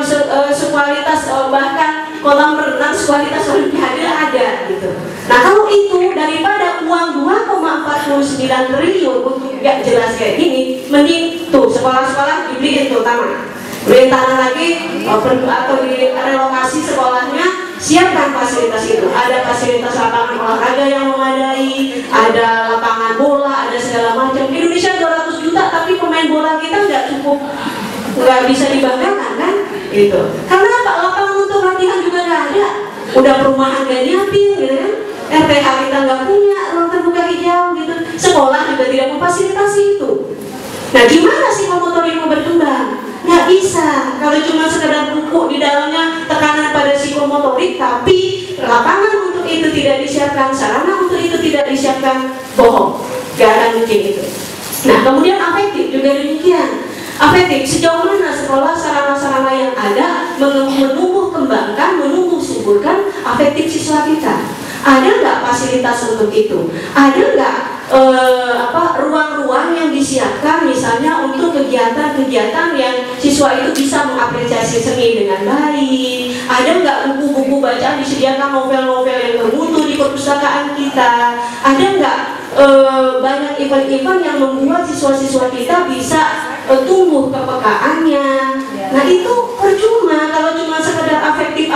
sekualitas, bahkan kolam renang sekualitas olimpiade ada gitu. Nah kalau itu daripada uang 2,49 triliun untuk gak jelas kayak gini, mending tuh sekolah-sekolah dibeliin tuh tanah, beliin tanah lagi, atau direlokasi sekolahnya, siapkan fasilitas itu. Ada fasilitas lapangan olahraga yang memadai, ada lapangan bola, ada segala macam. Indonesia 200 juta tapi pemain bola kita nggak cukup, nggak bisa dibanggakan kan gitu. Karena apa? Lapangan untuk latihan juga nggak ada, udah perumahan gak nyiapin gitu kan, RTH kita nggak punya ruang terbuka hijau gitu, sekolah juga tidak memfasilitasi itu. Nah gimana psikomotorik mau berkembang? Nggak bisa kalau cuma sekedar buku di dalamnya tekanan pada psikomotorik, tapi lapangan untuk itu tidak disiapkan, sarana untuk itu tidak disiapkan, bohong, nggak akan mungkin itu. Nah kemudian afektif juga demikian. Afektif, sejauh mana sekolah sarana-sarana yang ada menumbuh kembangkan, menumbuh suburkan afektif siswa kita? Ada nggak fasilitas untuk itu? Ada nggak ruang-ruang yang disiapkan misalnya untuk kegiatan-kegiatan yang siswa itu bisa mengapresiasi seni dengan baik? Ada nggak buku-buku bacaan disediakan, novel-novel yang bermutu di perpustakaan kita? Ada nggak banyak event-event yang membuat siswa-siswa kita bisa tumbuh kepekaannya? Nah itu percuma kalau cuma sekedar afektif,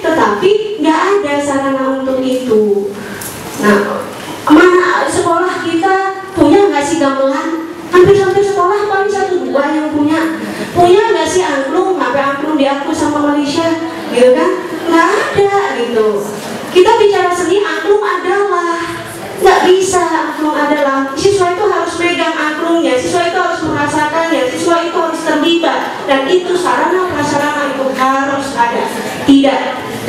tetapi nggak ada sarana untuk itu. Nah, mana sekolah kita punya nggak sih gamelan? Hampir-hampir sekolah paling 1-2 yang punya nggak sih angklung? Sampai angklung diakui sama Malaysia, gitu kan? Nggak ada gitu. Kita bicara seni, angklung adalah, nggak bisa angklung adalah. Siswa itu harus megang angklungnya, siswa itu harus merasakannya, siswa itu harus terlibat, dan itu sarana prasarana itu harus ada. Tidak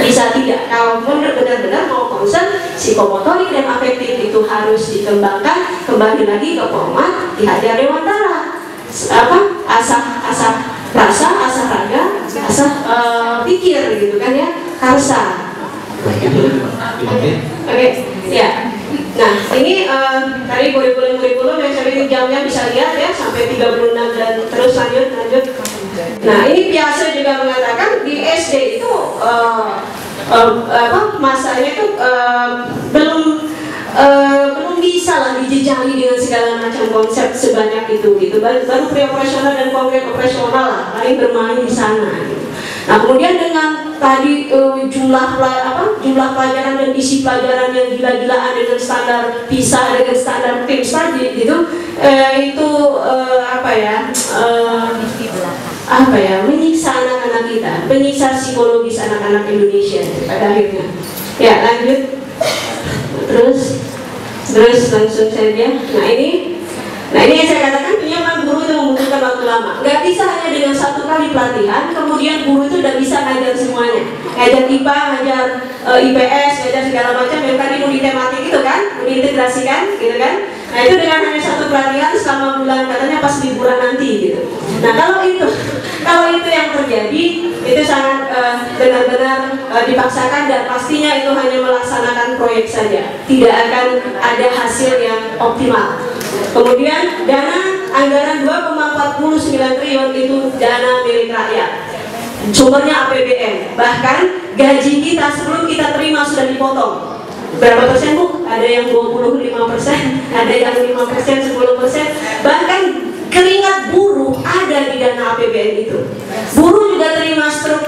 bisa tidak. Kalau benar-benar mau concern psikomotorik dan afektif itu harus dikembangkan. Kembali lagi ke format di Hajar Dewantara, asah rasa, asah raga, asah pikir gitu kan ya, karsa. Oke, ya. Nah, ini tadi kurikulum yang sampai jamnya bisa lihat ya, sampai 36 dan terus lanjut. Nah, ini Piaget juga mengatakan di SD itu masanya itu belum bisa lah dijejali dengan segala macam konsep sebanyak itu gitu. Baru pre-operasional dan konkret operasional lah, paling bermain di sana gitu. Nah kemudian dengan tadi jumlah pelajaran dan isi pelajaran yang gila-gilaan dengan standar PISA, dengan standar TIMSS tadi gitu, itu menyiksa anak-anak kita, menyiksa psikologis anak-anak Indonesia pada akhirnya. Ya lanjut, terus langsung saja. Nah ini yang saya katakan, penyiapan guru itu membutuhkan waktu lama. Nggak bisa hanya dengan 1 kali pelatihan, kemudian guru itu udah bisa ngajar semuanya. Ngajar IPA, ngajar IPS, ngajar segala macam yang tadi mau ditematik itu kan, mau diintegrasikan gitu kan. Nah itu dengan hanya 1 pelatihan selama bulan, katanya pas liburan nanti gitu. Nah kalau itu yang terjadi, itu sangat benar-benar dipaksakan, dan pastinya itu hanya melaksanakan proyek saja, tidak akan ada hasil yang optimal. Kemudian dana anggaran 2,49 triliun itu dana milik rakyat, sumbernya APBN. Bahkan gaji kita sebelum kita terima sudah dipotong. Berapa persen Bu? Ada yang 25%, ada yang 5%, 10%. Bahkan keringat buruh ada di dana APBN itu. Buruh juga terima struk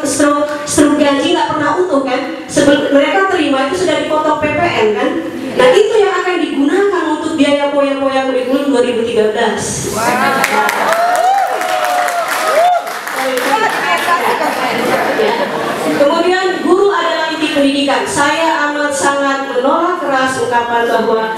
gaji, nggak pernah utuh kan? Mereka terima itu sudah dipotong PPN kan? Nah itu yang akan digunakan untuk biaya poya-poya kurikulum 2013. Kemudian guru adalah inti pendidikan. Saya amat sangat menolak keras ungkapan bahwa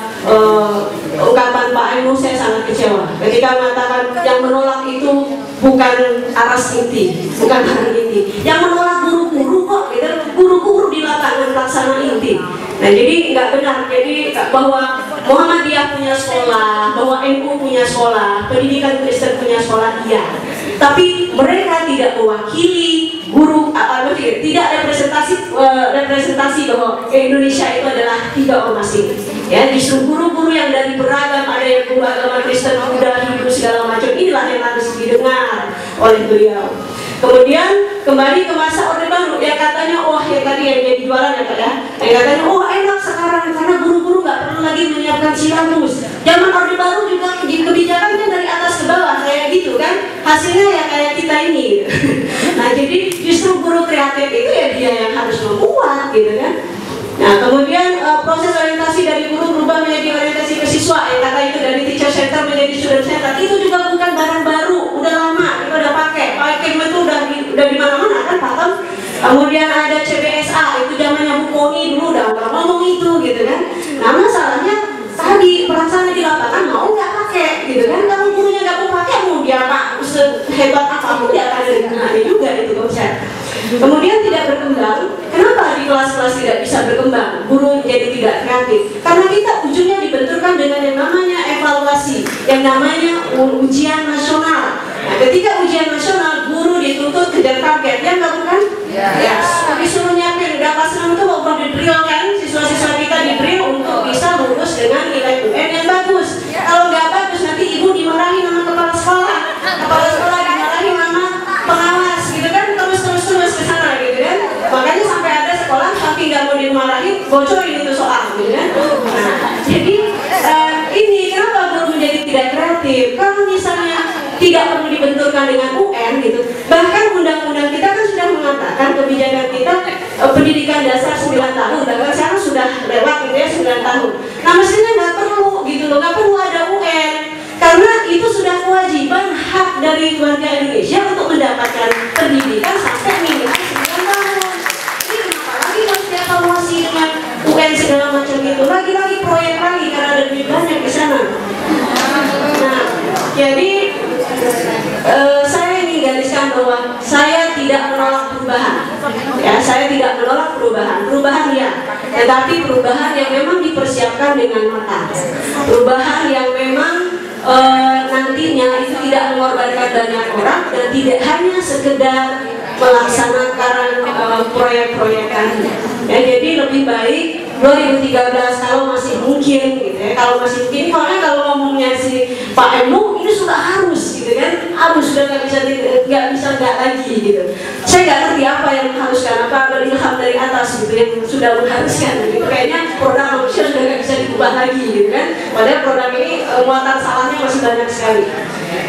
ungkapan Pak Emu, saya sangat kecewa ketika mengatakan yang menolak itu bukan aras inti, bukan arah inti. Yang menolak guru-guru kok, gitu. Guru-guru di lapangan pelaksana inti. Nah jadi nggak benar, jadi bahwa Muhammadiyah punya sekolah, bahwa NU punya sekolah, pendidikan Kristen punya sekolah, tapi mereka tidak mewakili guru, tidak representasi bahwa Indonesia itu adalah 3 ormas ini. Ya, justru guru-guru yang dari beragam, ada yang guru agama Kristen, Buddha, Hindu, segala macam, inilah yang harus didengar oleh beliau. Kemudian kembali ke masa Orde Baru, yang katanya, oh yang tadi yang jadi jualan ya Pak ya, yang katanya, oh enak sekarang karena guru-guru nggak perlu lagi menyiapkan silabus. Zaman Orde Baru juga kebijakannya dari atas ke bawah kayak gitu kan, hasilnya ya kayak kita ini. Nah jadi justru guru kreatif itu ya dia yang harus membuat gitu kan. Nah kemudian proses orientasi dari guru berubah menjadi orientasi ke siswa, yang kata itu dari teacher center menjadi student center, itu juga bukan barang baru, udah lama kita udah pakai itu udah di mana-mana kan Pak Tom. Kemudian ada CBSA, itu zamannya Bu Koni dulu udah ngomong itu gitu kan. Nah masalahnya tadi pelaksana di lapangan mau nggak pakai gitu kan, kalau gurunya nggak mau pakai mau dia Pak sehebat apapun dia akan ada gunanya juga itu konsep. Kemudian tidak berkembang. Kenapa di kelas-kelas tidak bisa berkembang? Guru jadi tidak kreatif. Karena kita ujungnya dibenturkan dengan yang namanya evaluasi, yang namanya ujian nasional. Nah, ketika ujian nasional, guru dituntut kejar target, ya nggak bukan? Ya. Disuruh nyiapin, udah kelas 6 itu mau di-drill kan, siswa-siswa kita di-drill untuk bisa lulus dengan nilai UN yang bagus. Kalau nggak bagus, nanti ibu dimarahin sama kepala sekolah dimarahin sama pengawas, gitu kan, terus ke sana, gitu kan. Makanya sampai ada sekolah, tapi nggak mau dimarahin, bocorin itu soal, gitu kan. Nah, jadi ini kenapa guru menjadi tidak kreatif? Kalau misalnya tidak perlu dibenturkan dengan UN gitu. Bahkan undang-undang kita kan sudah mengatakan kebijakan kita pendidikan dasar 9 tahun, bahkan sekarang sudah lewat gitu ya 9 tahun. Nah mestinya nggak perlu gitu loh, nggak perlu ada UN, karena itu sudah kewajiban hak dari warga Indonesia untuk mendapatkan pendidikan sampai minimal 9 tahun. Jadi kenapa lagi harus dievaluasi dengan UN segala macam itu? Lagi-lagi proyek lagi karena ada duit banyak di sana. Nah jadi saya ingin gariskan bahwa saya tidak menolak perubahan. Ya, saya tidak menolak perubahan ya, tetapi perubahan yang memang dipersiapkan dengan matang, perubahan yang memang nantinya itu tidak mengorbankan banyak orang dan tidak hanya sekedar melaksanakan proyek-proyekan. Ya, jadi lebih baik 2013 kalau masih mungkin gitu ya, kalau masih mungkin, makanya kalau ngomongnya si Pak Emu ini sudah harus gitu kan, harus sudah nggak bisa lagi gitu. Saya nggak ngerti apa yang mengharuskan, apa berilham dari atas gitu yang sudah mengharuskan gitu. Kayaknya produk manusia sudah nggak bisa diubah lagi gitu kan, padahal produk ini muatan salahnya masih banyak sekali.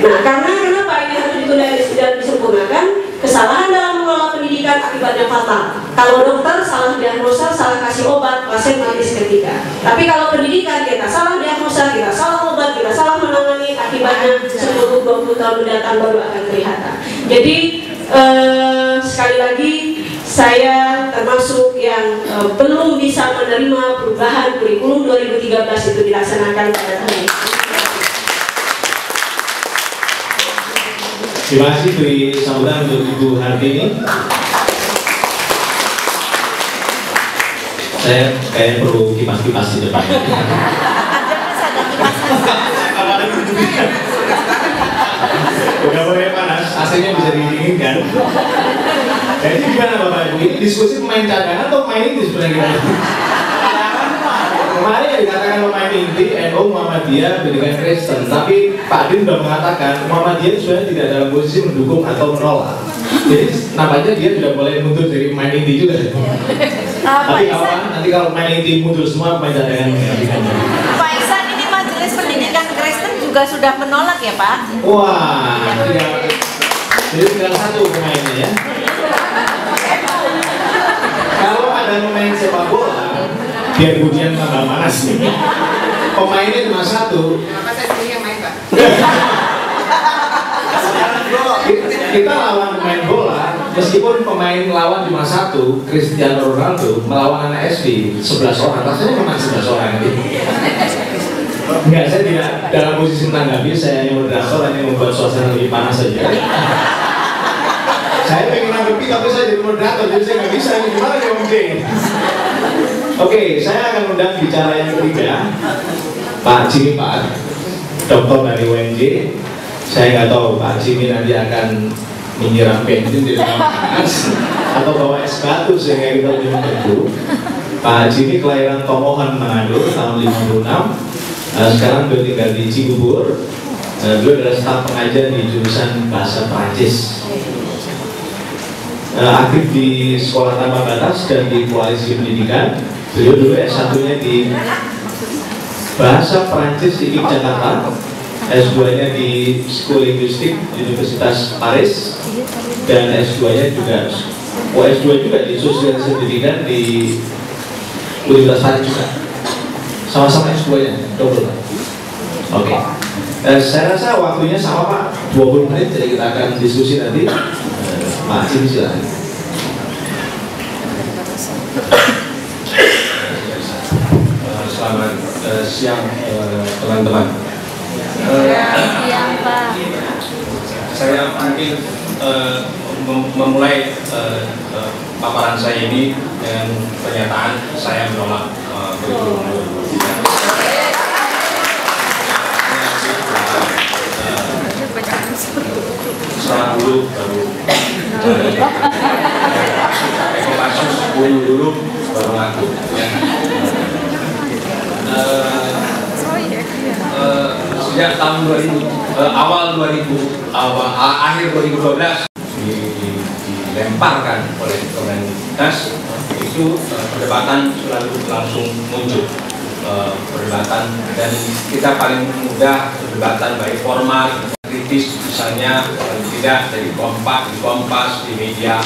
Nah karena kenapa ini harus ditunda dan disempurnakan? Kesalahan dalam mengelola pendidikan akibatnya fatal. Kalau dokter salah diagnosa, salah kasih obat, pasien mati seketika. Tapi kalau pendidikan kita salah diagnosa, kita salah obat, kita salah menangani, akibatnya 10-20 tahun mendatang baru akan kelihatan. Jadi sekali lagi saya termasuk yang belum bisa menerima perubahan kurikulum 2013 itu dilaksanakan pada tahun ini. Terima kasih beri sambutan untuk Ibu Hartini. Saya kayaknya perlu kipas-kipas di depan. Udah boleh panas, AC-nya bisa didinginkan. Jadi gimana Bapak Ibu? Ini diskusi pemain cadangan atau pemain inti sebenarnya? Kemarin yang dikatakan pemain inti NU Muhammadiyah pendidikan Kristen, tapi Pak Din sudah mengatakan Muhammadiyah sebenarnya tidak dalam posisi mendukung atau menolak. Jadi nampaknya dia sudah boleh mundur dari pemain inti juga. Tapi kawan, nanti kalau pemain inti mundur semua pemain cadangan menggantikannya. Pak Ihsan, ini Majelis Pendidikan Kristen juga sudah menolak ya Pak? Wah, jadi tinggal satu pemainnya ya. Kalau ada pemain sepak bola, biar kemudian tambah panas nih. Pemainnya cuma satu. Kita lawan pemain bola, meskipun pemain lawan cuma satu, Cristiano Ronaldo melawan anak SD 11 orang, rasanya memang 11 orang gitu. Enggak, saya tidak dalam posisi menanggapi, saya hanya moderator, hanya membuat suasana lebih panas saja. Saya pengen nanggapi tapi saya jadi moderator, jadi saya nggak bisa, ini gimana ya Om Jeng? Oke, saya akan undang bicara yang ketiga, Pak Jimmy Pak, doktor dari UNJ. Saya nggak tahu Pak Jimmy nanti akan menyiram bensin di dalam panas atau bawa es batu sehingga kita lebih mengganggu. Pak Jimmy kelahiran Tomohon, Manado tahun 56. Sekarang beliau tinggal di Cibubur. Beliau adalah staf pengajar di jurusan bahasa Prancis. Aktif di sekolah tanpa batas dan di koalisi pendidikan. Beliau dulu S1-nya di bahasa Prancis di Jakarta, S2-nya di School Linguistique Universitas Paris, dan S2-nya juga S2 juga di Sosialisasi Pendidikan di Universitas Paris juga. Sama-sama S2-nya, double. Oke. Saya rasa waktunya sama Pak, 20 menit, jadi kita akan diskusi nanti. Pak Jimmy silakan. Selamat siang teman-teman. Siang Pak. Saya mungkin memulai paparan saya ini dengan pernyataan saya menolak kurikulum 2023. Serang dulu baru kasus bunuh dulu baru ngaku ya. Sejak tahun 2000 akhir 2012 dilemparkan oleh Kemendikas itu perdebatan selalu langsung muncul, perdebatan, dan kita paling mudah perdebatan baik formal kritis, misalnya tidak dari Kompas, di media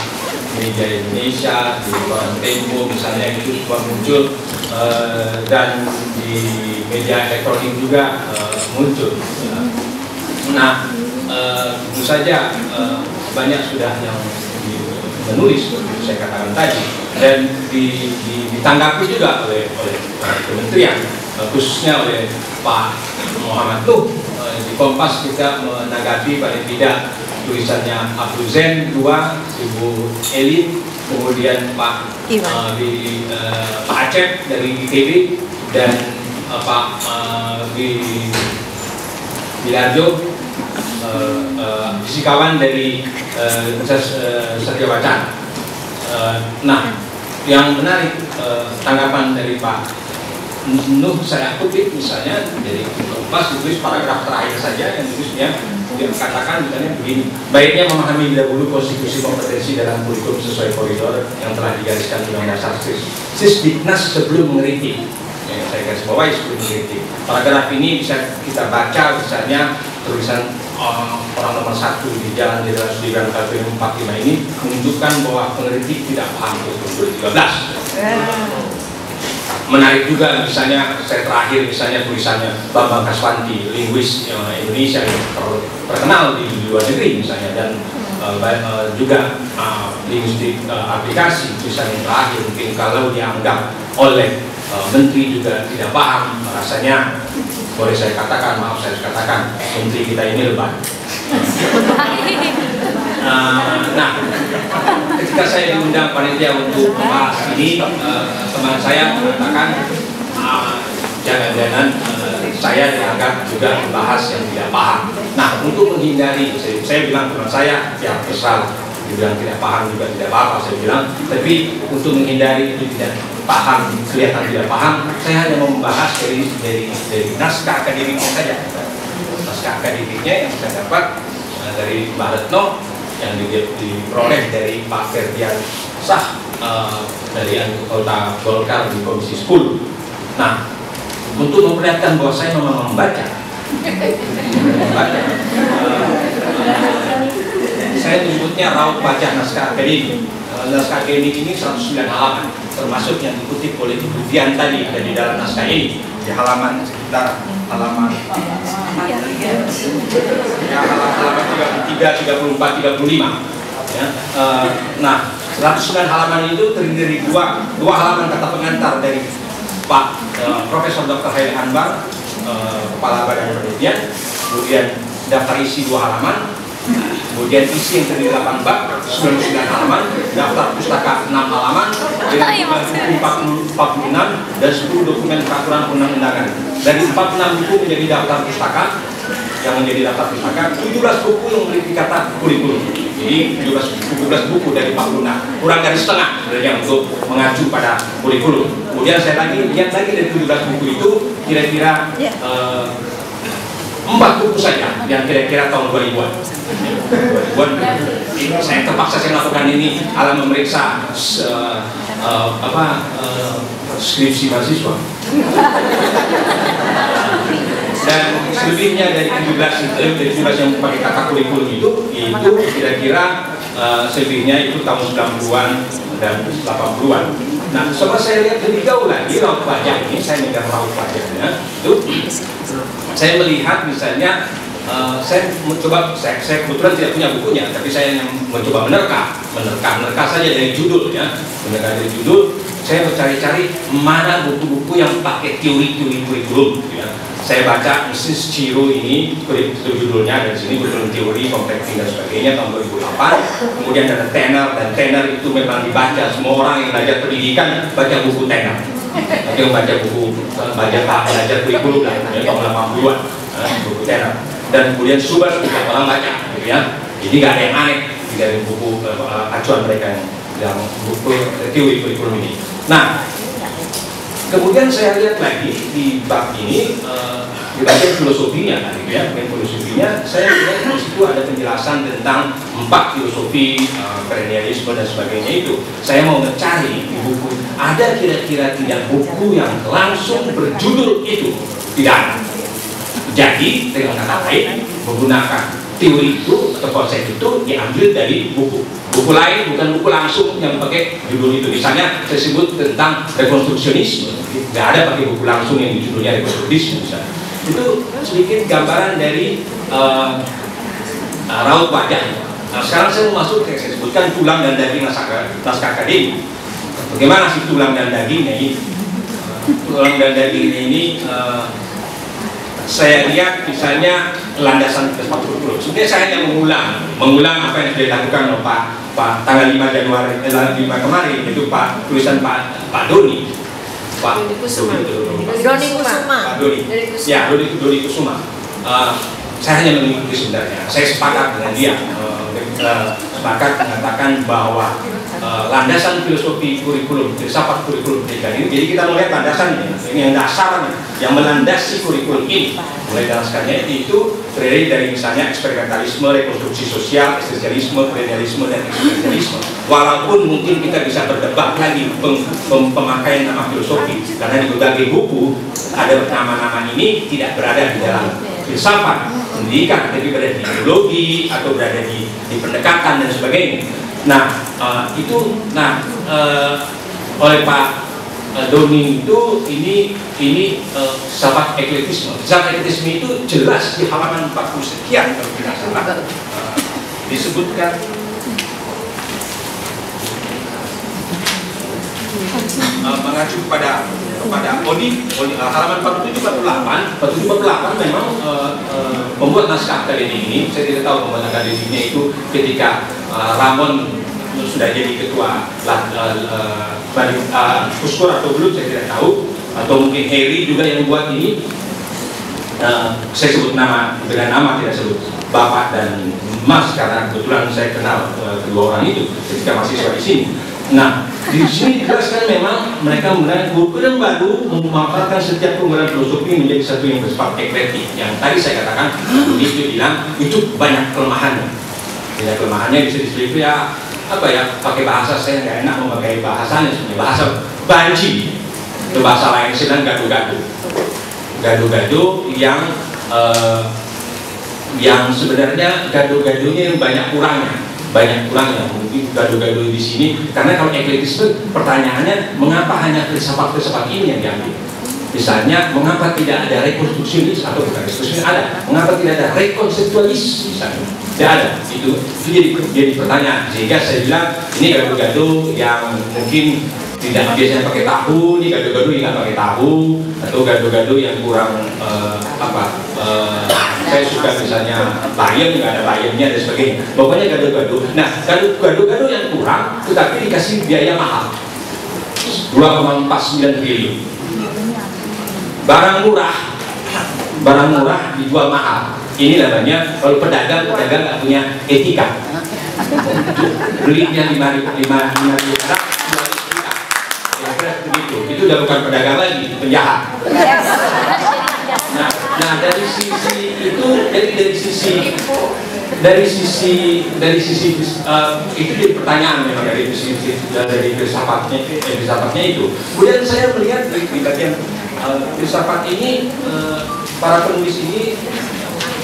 Indonesia, di koran Tempo misalnya, itu semua muncul, dan di media elektronik juga muncul. Nah, tentu saja banyak sudah yang menulis seperti saya katakan tadi, dan ditanggapi juga oleh kementerian, khususnya oleh Pak Muhammad Nuh. Di Kompas kita menanggapi paling tidak tulisannya Abdul Zen 2, Ibu Eli, kemudian Pak Acep dari ITB, dan Pak Bilarjo, fisikawan dari Satya Wacana. Nah, yang menarik tanggapan dari Pak Nuh saya kutip misalnya dari Kompas, ditulis paragraf terakhir saja yang tulisnya dia katakan misalnya begini: baiknya memahami dahulu konstitusi kompetensi dalam kurikulum sesuai koridor yang telah digariskan Undang-Undang Dasar Sisdiknas sebelum mengkritik. Saya garis bawahi sebelum mengkritik. Paragraf ini bisa kita baca misalnya tulisan orang nomor 1 di Jalan Jenderal Sudirman Tamrin 45 ini menunjukkan bahwa pengkritik tidak paham kurikulum 2013. Menarik juga misalnya saya terakhir misalnya tulisannya Bambang Kaswanti, linguis Indonesia yang terkenal di luar negeri misalnya, dan juga linguistik aplikasi, tulisan yang terakhir mungkin kalau dianggap oleh menteri juga tidak paham, rasanya boleh saya katakan, maaf saya katakan, menteri kita ini lebay. Nah, ketika saya diundang panitia untuk membahas ini, teman saya mengatakan jangan-jangan saya dianggap juga membahas yang tidak paham. Nah, untuk menghindari, saya bilang teman saya, ya terserah, dibilang tidak paham juga tidak apa-apa, saya bilang, tapi untuk menghindari itu tidak paham, kelihatan tidak paham, saya hanya mau membahas dari naskah akademiknya saja. Naskah akademiknya yang saya dapat dari Mbak Retno, yang diperoleh dari Pak Ferdian Sah dari anggota Golkar di Komisi 10. Nah, untuk memperlihatkan bahwa saya memang membaca, saya menyebutnya raut baca naskah akademik. Naskah akademik ini 109 halaman, termasuk yang dikutip oleh Ibu Dian tadi ada di dalam naskah ini, di halaman sekitar halaman 33, 34, 35 ya. Nah, 109 halaman itu terdiri dari dua halaman kata pengantar dari Pak Profesor Dr. Haile Anwar, Kepala Badan Penelitian, kemudian daftar isi 2 halaman, kemudian isi yang terdiri 8 bab 99 halaman, daftar pustaka 6 halaman dengan buku 46 dan 10 dokumen peraturan undang-undangan. Dari 46 buku menjadi daftar pustaka, yang menjadi daftar pustaka 17 buku yang memiliki kata kurikulum. Jadi 17 buku dari Pak Luna, kurang dari setengah sebenarnya untuk mengacu pada kurikulum. Kemudian saya lihat lagi dari 17 buku itu kira-kira 4 buku saja yang kira-kira tahun 2000-an. Saya terpaksa saya melakukan ini alam memeriksa skripsi mahasiswa. Dan selebihnya dari 17 yang pakai kata kurikulum itu kira-kira selebihnya itu tahun 90-an dan 80-an. Nah, coba saya lihat lebih jauh lagi raut wajah ini, saya megang raut wajahnya itu saya melihat misalnya saya kebetulan tidak punya bukunya, tapi saya yang mencoba menerka saja dari judul ya, menerka dari judul. Saya mencari-cari mana buku-buku yang pakai teori-teori kurikulum ya. Saya baca Mrs. Ciro ini judulnya dari sini kurikulum teori, komplexing dan sebagainya tahun 2008. Kemudian ada Tanner, dan Tanner itu memang dibaca semua orang yang belajar pendidikan baca buku Tanner. Tapi yang baca buku belajar kurikulum lah tahun 80-an buku Tanner. Dan kemudian Subas juga orang baca gitu ya. Jadi nggak ada yang aneh dari buku acuan mereka yang buku teori kurikulum ini. Nah, kemudian saya lihat lagi di bab ini di bagian filosofinya kan gitu ya. Bagian filosofinya saya lihat di situ ada penjelasan tentang 4 filosofi perennialisme dan sebagainya itu. Saya mau mencari di buku ada kira-kira 3 buku yang langsung berjudul itu, tidak ada. Jadi dengan kata lain menggunakan teori itu atau konsep itu diambil dari buku lain, bukan buku langsung yang pakai judul itu. Misalnya saya sebut tentang rekonstruksionisme, nggak ada pakai buku langsung yang judulnya rekonstruksionisme misalnya. Itu sedikit gambaran dari raut wajah. Nah, sekarang saya mau masuk ke saya sebutkan tulang dan daging naskah akademik. Bagaimana sih tulang dan dagingnya ini? Tulang dan dagingnya ini saya lihat misalnya landasan kurikulum. Sebenarnya saya hanya mengulang apa yang sudah dilakukan oleh Pak tanggal 5 Januari 5 kemarin, itu tulisan Pak Doni. Doni Kusuma. Saya hanya mengikuti sebenarnya. Saya sepakat dengan dia. Sepakat mengatakan bahwa landasan filosofi kurikulum, filsafat kurikulum pendidikan ini. Jadi kita melihat landasannya, ini yang dasarnya, yang melandasi kurikulum ini. Mulai dasarnya itu terdiri dari misalnya eksperimentalisme, rekonstruksi sosial, eksistensialisme, perennialisme, dan eksistensialisme. Walaupun mungkin kita bisa berdebat lagi pemakaian nama filosofi, karena di berbagai buku ada nama-nama ini tidak berada di dalam filsafat pendidikan, tapi berada di ideologi atau berada di pendekatan dan sebagainya. Nah, oleh Pak Doni itu ini filsafat eklektisme. Filsafat eklektisme itu jelas di halaman 40 sekian kalau tidak salah disebutkan mengacu kepada halaman 47-48 memang pembuat naskah akademik ini, saya tidak tahu pembuat naskah akademiknya itu ketika Ramon sudah jadi ketua Kuskur atau belum, saya tidak tahu, atau mungkin Harry juga yang buat ini. Saya sebut nama dengan nama, tidak sebut Bapak dan Mas karena kebetulan saya kenal kedua orang itu ketika mahasiswa di sini. Nah, di sini dijelaskan memang mereka menggunakan kurikulum baru memanfaatkan setiap penggunaan filosofi menjadi satu yang bersifat eklektik. Yang tadi saya katakan, itu bilang itu banyak kelemahannya. Banyak kelemahannya bisa disebut ya apa ya, pakai bahasa saya nggak enak memakai bahasanya, sebenarnya bahasa banci itu bahasa lain, sedang gaduh-gaduh yang sebenarnya gaduh-gaduhnya yang banyak kurangnya mungkin gaduh-gaduh di sini karena kalau eklektisme pertanyaannya mengapa hanya filsafat ini yang diambil. Misalnya, mengapa tidak ada rekonstruksionis atau bukan rekonstruksionis ada? Mengapa tidak ada rekonseptualis misalnya? Tidak ada. Itu jadi pertanyaan. Sehingga saya bilang ini gaduh-gaduh yang mungkin tidak biasanya pakai tahu, ini gaduh-gaduh yang nggak pakai tahu, atau gaduh-gaduh yang kurang saya suka misalnya bayam nggak ada bayamnya dan sebagainya. Pokoknya gaduh-gaduh. Nah, gaduh-gaduh yang kurang, tetapi dikasih biaya mahal 2,49 triliun. Barang murah dijual mahal. Ini namanya kalau pedagang nggak punya etika. Belinya 5.000 perak, kira-kira begitu. Itu udah bukan pedagang lagi, penjahat. Nah dari sisi itu, dari sisi itu jadi pertanyaan memang dari filsafatnya itu. Kemudian saya melihat di bagian filsafat ini, para penulis ini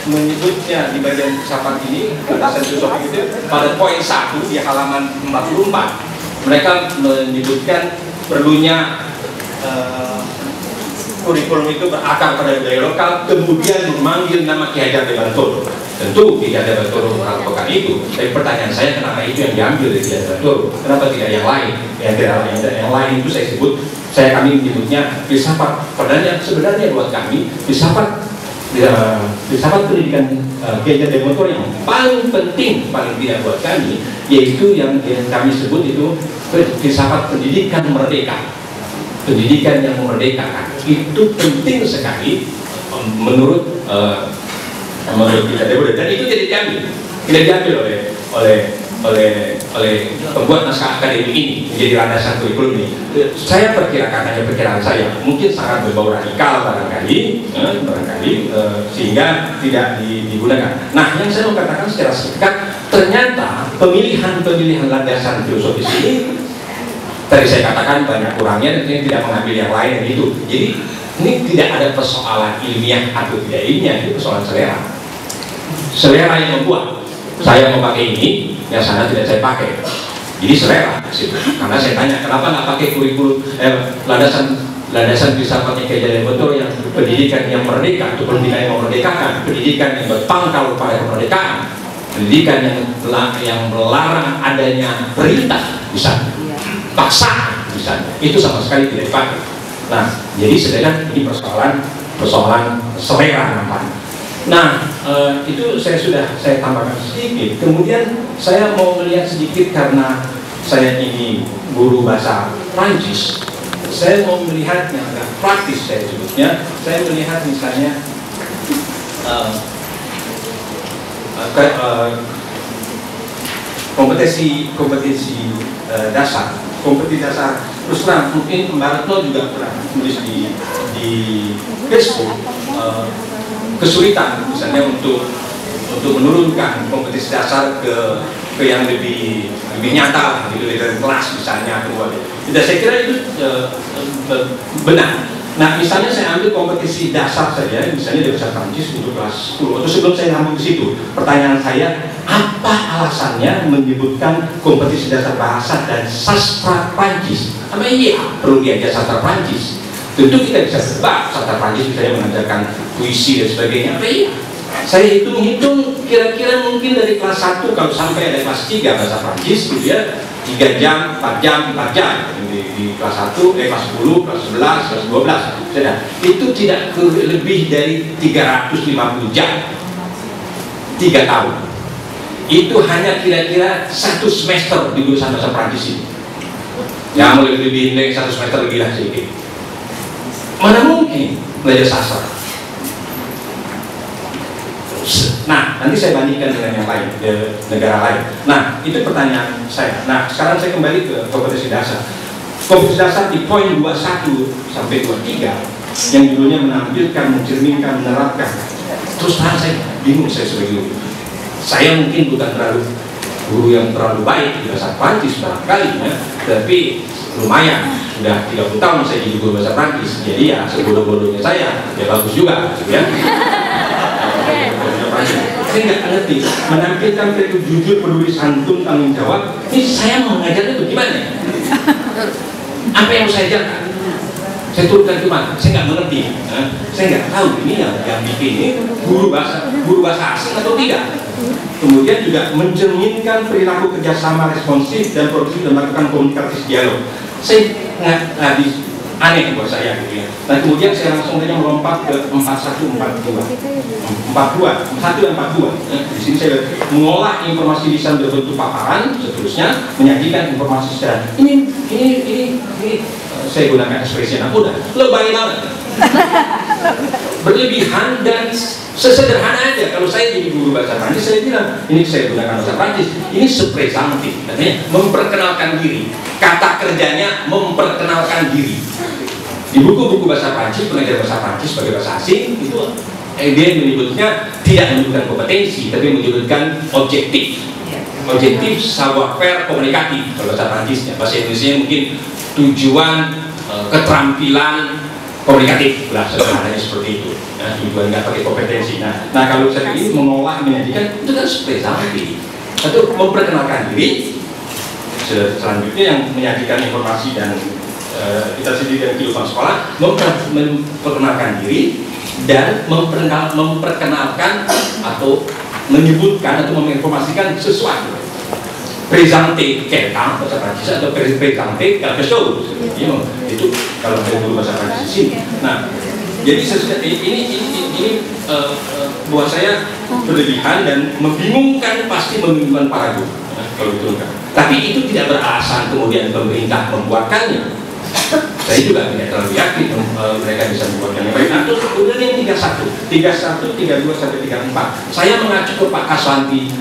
menyebutnya di bagian filsafat ini, landasan filosofi itu pada poin 1 di halaman 44. Mereka menyebutkan perlunya kurikulum itu berakar pada budaya lokal, kemudian memanggil nama Ki Hajar Dewantoro. Tentu Ki Hajar Dewantoro melakukan itu. Tapi pertanyaan saya, kenapa itu yang diambil dari Ki Hajar Dewantoro? Kenapa tidak yang lain? Yang lain itu kami menyebutnya filsafat. Padahal sebenarnya buat kami filsafat pendidikan Ki Hajar Dewantoro yang paling penting, paling tidak buat kami, yaitu yang kami sebut itu filsafat pendidikan merdeka. Pendidikan yang memerdekakan itu penting sekali menurut kita, dan itu tidak diambil oleh pembuat naskah akademik ini menjadi landasan kurikulum ini. Saya perkirakan, hanya perkiraan saya, mungkin sangat berbau radikal barangkali, sehingga tidak digunakan. Nah, yang saya mau katakan secara singkat, ternyata pemilihan landasan filosofis ini, tadi saya katakan banyak kurangnya, ini tidak mengambil yang lain itu. Jadi ini tidak ada persoalan ilmiah atau tidak ilmiah, itu persoalan selera yang membuat saya mau pakai ini, yang sana tidak saya pakai. Jadi selera situ. Karena saya tanya, kenapa nggak pakai kurikulum landasan filsafatnya Ki Hajar Dewantoro yang pendidikan yang merdeka, atau pendidikan yang memerdekakan, pendidikan yang berpangkal pada kemerdekaan, pendidikan yang melarang adanya perintah misalnya, paksa misalnya, itu sama sekali tidak dipakai. Nah, jadi sedangkan ini persoalan selera nampaknya. Nah, itu saya tambahkan sedikit. Kemudian saya mau melihat sedikit, karena saya ini guru bahasa Prancis, saya mau melihat yang agak praktis, saya sebutnya. Saya melihat misalnya kompetisi dasar. Kompetisi dasar, terus terang mungkin Mbak Retno juga pernah tulis di Facebook, kesulitan misalnya untuk menurunkan kompetisi dasar ke yang lebih nyata gitu, dari kelas misalnya, tidak, saya kira itu benar. Nah, misalnya saya ambil kompetisi dasar saja, misalnya dari bahasa Prancis untuk kelas 10, atau sebelum saya ngomong ke situ, pertanyaan saya, apa alasannya menyebutkan kompetisi dasar bahasa dan sastra Prancis? Apa iya perlu diajar sastra Prancis? Tentu kita bisa sebab sastra Prancis misalnya mengajarkan puisi dan sebagainya. Apa iya? Saya hitung kira-kira mungkin dari kelas 1 kalau sampai ada kelas 3 bahasa Prancis gitu ya, 3 jam, 4 jam, 4 jam di kelas 1, kelas 10, kelas 11, kelas 12 sudah. Itu tidak lebih dari 350 jam 3 tahun. Itu hanya kira-kira 1 semester di jurusan bahasa Prancis ini. Ya, lebih dari 1 semester lebih lah sedikit. Mana mungkin belajar sastra? Nah, nanti saya bandingkan dengan yang lain, negara lain. Nah, itu pertanyaan saya. Nah, sekarang saya kembali ke kompetisi dasar. Kompetisi dasar di poin 21 sampai 23 yang judulnya menampilkan, mencerminkan, menerapkan. Terus terang saya bingung, saya sebagai guru. Saya mungkin bukan guru yang terlalu baik di bahasa Prancis barangkali ya, tapi lumayan, sudah 30 tahun saya jadi guru bahasa Prancis. Jadi ya sebodoh-bodohnya saya, ya bagus juga ya. Saya nggak ngerti menampilkan perilaku jujur, peduli, santun, tanggung jawab. Ini saya mau mengajarnya bagaimana? Apa yang saya ajarkan? Saya turunkan kemana? Saya nggak mengerti. Saya nggak tahu ini yang bikin ini guru bahasa asing atau tidak. Kemudian juga mencerminkan perilaku kerjasama responsif dan produktif dan melakukan komunikasi dialog. Saya nggak habis aneh buat saya gitu ya. Nah, kemudian saya langsung saja melompat ke 4142. 1 dan 42. Di sini saya mengolah informasi lisan berbentuk paparan, seterusnya menyajikan informasi secara ini saya gunakan ekspresi anak muda, lebay banget. Berlebihan dan sesederhana aja. Kalau saya jadi guru bahasa Prancis, saya bilang, ini saya gunakan bahasa Prancis, ini sepresantif, katanya memperkenalkan diri. Kata kerjanya memperkenalkan diri. Di buku-buku bahasa Prancis, pengajar bahasa Prancis sebagai bahasa asing, itu dia menyebutnya tidak menyebutkan kompetensi, tapi menyebutkan objektif. Objektif savoir-faire komunikatif kalau bahasa Prancisnya. Bahasa Indonesia mungkin tujuan, keterampilan komunikatif lah, sederhananya seperti itu. Nah, tujuan nggak pakai kompetensi. Nah kalau saya ini mengolah menyajikan itu kan seperti satu memperkenalkan diri. Selanjutnya yang menyajikan informasi dan kita sendiri dari kehidupan sekolah memperkenalkan diri dan memperkenalkan atau menyebutkan atau menginformasikan sesuatu. Présenter quelqu'un bahasa Prancis atau présenter quelque chose. Itu kalau saya dulu bahasa Prancis sini. Nah, jadi ini buat saya berlebihan dan membingungkan, pasti membingungkan para guru kalau betul kan. Tapi itu tidak beralasan kemudian pemerintah membuatkannya. Saya juga tidak terlalu yakin mereka bisa membuatkannya. Baik, atau kemudian yang 31, 32 sampai 34. Saya mengacu ke Pak Kaswanti,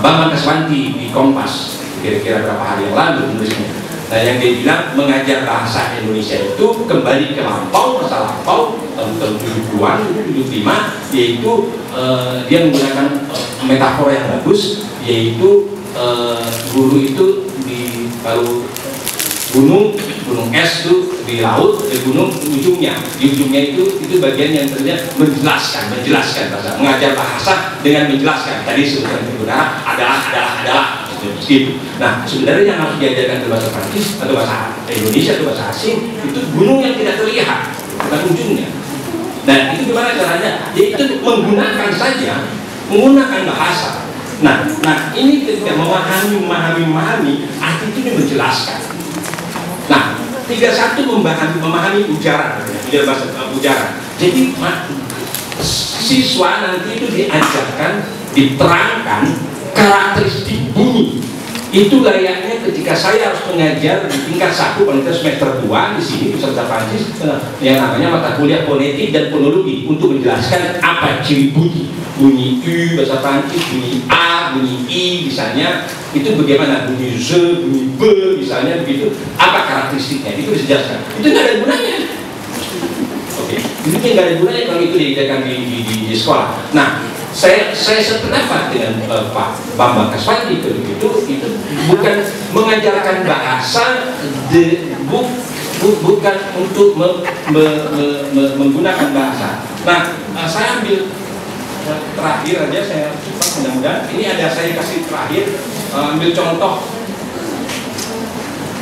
Bambang Kaswanti di Kompas kira-kira berapa hari yang lalu menulisnya. Nah, yang dia bilang mengajar bahasa Indonesia itu kembali ke lampau, masa lampau tahun 70-an, 75, yaitu dia menggunakan metafora yang bagus, yaitu guru itu di kalau gunung es itu di laut, di gunung ujungnya itu bagian yang terlihat menjelaskan bahasa, mengajar bahasa dengan menjelaskan. Tadi sebutkan penggunaan adalah gitu. Nah, sebenarnya yang harus diajarkan bahasa Prancis atau bahasa Indonesia atau bahasa asing itu gunung yang tidak terlihat, bukan ujungnya. Nah, itu gimana caranya? Yaitu menggunakan bahasa. Nah ini ketika memahami arti itu menjelaskan. Nah, 31 memahami ujaran, ujaran. Jadi siswa nanti itu diajarkan, diterangkan karakteristik bunyi. Itu layaknya ketika saya harus mengajar di tingkat 1 paling semester 2 di sini bahasa Prancis yang namanya mata kuliah fonetik dan fonologi untuk menjelaskan apa ciri bunyi U bahasa Prancis, bunyi A, bunyi I misalnya, itu bagaimana bunyi Z, bunyi B misalnya begitu, apa karakteristiknya itu dijelaskan. Itu nggak ada gunanya. Oke, itu nggak ada gunanya kalau itu diajarkan di sekolah. Nah, saya sependapat dengan Pak Bambang Kaswanti itu bukan mengajarkan bahasa, bukan untuk menggunakan bahasa. Nah, saya ambil terakhir aja, saya cepat mudah-mudahan. Ini ada saya kasih terakhir, ambil contoh.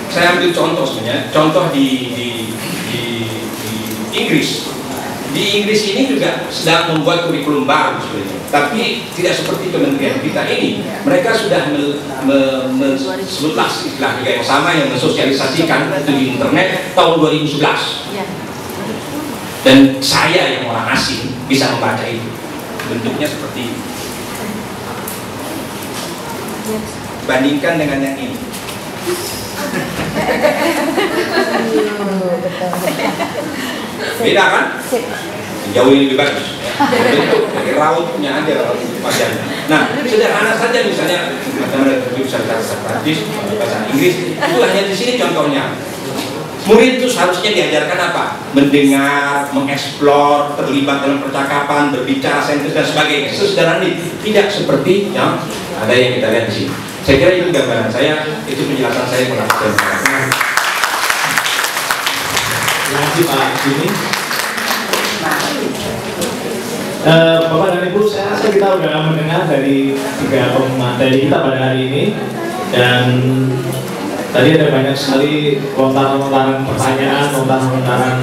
Saya ambil contoh sebenarnya, contoh di Inggris. Di Inggris ini juga sedang membuat kurikulum baru sebenarnya, tapi tidak seperti kementerian kita ini. Mereka sudah sebutlah istilah yang sama yang mensosialisasikan itu di internet tahun 2011. Dan saya yang orang asing bisa membaca itu. Bentuknya seperti ini. Bandingkan dengan yang ini. Beda kan? Jauh ini lebih bagus. Bentuk dari rautnya ada raut panjangnya. Nah, sederhana saja misalnya teman-teman bisa bahasa Prancis, bahasa Inggris. Itu hanya di sini contohnya. Murid itu seharusnya diajarkan apa? Mendengar, mengeksplor, terlibat dalam percakapan, berbicara, sentensi dan sebagainya. Sesederhana ini, tidak seperti yang ada yang kita lihat di sini. Saya kira itu gambaran saya, itu penjelasan saya mengenai. Terima kasih Pak Jimmy. Bapak dan Ibu, saya rasa kita sudah mendengar dari 3 pemateri kita pada hari ini, dan tadi ada banyak sekali lontaran-lontaran pertanyaan, lontaran-lontaran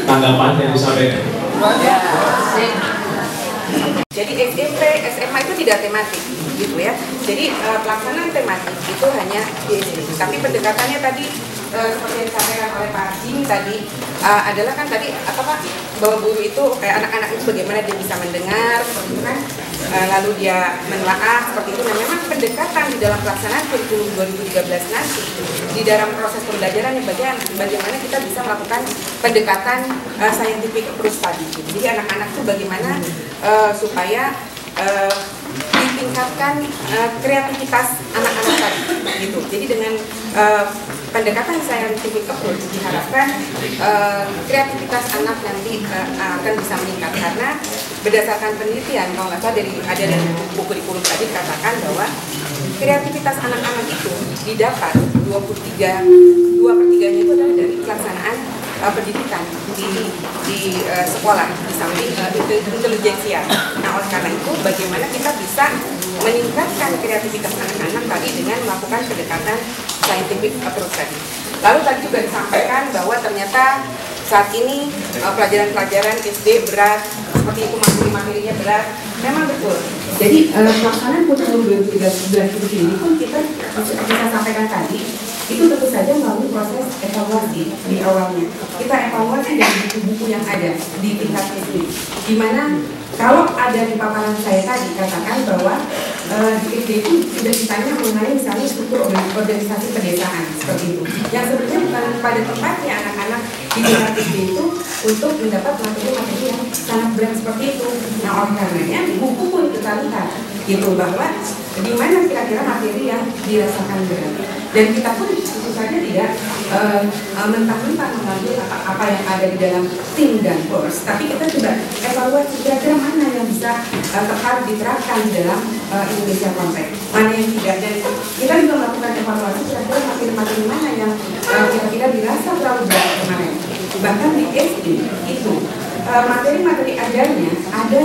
tanggapan yang disampaikan. Jadi SMP, SMA itu tidak tematik, gitu ya. Jadi pelaksanaan tematik itu hanya di SD. Tapi pendekatannya tadi seperti yang disampaikan oleh Pak Jimmy tadi adalah kan tadi apa Pak, bahwa guru itu kayak anak-anak itu bagaimana dia bisa mendengar, gitu kan? lalu dia menelaah seperti itu. Nah, memang pendekatan di dalam pelaksanaan kurikulum 2013 nanti di dalam proses pembelajaran yang bagaimana kita bisa melakukan pendekatan scientific approach tadi. Jadi anak-anak itu bagaimana supaya ditingkatkan kreativitas anak-anak tadi gitu. Jadi dengan pendekatan scientific approach diharapkan kreativitas anak nanti akan bisa meningkat, karena berdasarkan penelitian kalau nggak salah ada dari buku kurikulum tadi katakan bahwa kreativitas anak-anak itu didapat 2/3-nya itu adalah dari pelaksanaan pendidikan di sekolah di samping intelijensia. Nah, oleh karena itu bagaimana kita bisa meningkatkan kreativitas anak-anak tadi dengan melakukan pendekatan scientific approach tadi. Lalu tadi juga disampaikan bahwa ternyata saat ini pelajaran-pelajaran SD berat, seperti itu materi-materinya berat. Memang betul. Jadi pelaksanaan kurikulum 2013 ini pun kita seperti saya sampaikan tadi, itu tentu saja melalui proses evaluasi di awalnya. Kita evaluasi dari buku-buku yang ada di tingkat SD, di mana kalau ada di paparan saya tadi katakan bahwa di SD itu sudah ditanya mengenai misalnya struktur organisasi pedesaan seperti itu, yang sebenarnya bukan pada tempatnya anak-anak di tingkat SD itu untuk mendapat materi-materi yang sangat berat seperti itu. Nah, oleh karenanya buku pun kita lihat gitu bahwa di mana kira-kira materi yang dirasakan berat, dan kita pun tentu saja tidak mentah-mentah mengambil apa yang ada di dalam tim dan course, tapi kita coba evaluasi kira-kira mana yang bisa tepat diterapkan di dalam Indonesia konteks, mana yang tidak, dan kita juga melakukan evaluasi kira-kira materi-materi mana yang kira-kira dirasa terlalu berat kemarin. Bahkan di SD itu materi-materi ajarnya ada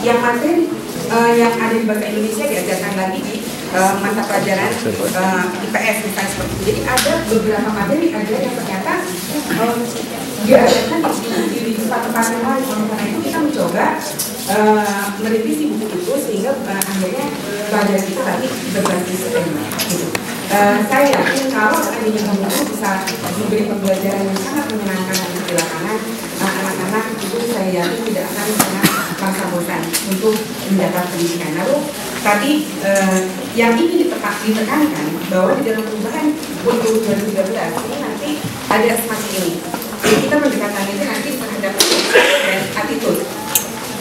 yang materi yang ada di bahasa Indonesia diajarkan lagi di mata pelajaran IPS misalnya seperti itu. Jadi ada beberapa materi ajar yang ternyata diajarkan di tempat-tempat yang lain. Karena itu kita mencoba merevisi buku itu sehingga akhirnya pelajaran kita tadi berbasis tema. Gitu. Saya yakin kalau adanya buku bisa memberi pembelajaran yang sangat menyenangkan di lapangan, anak-anak itu saya yakin tidak akan pernah merasa bosan untuk mendapat pendidikan. Lalu tadi yang ingin ditekankan bahwa di dalam perubahan kurikulum 2013 ini nanti ada semacam ini. Jadi kita mendekatkan itu nanti terhadap dan attitude.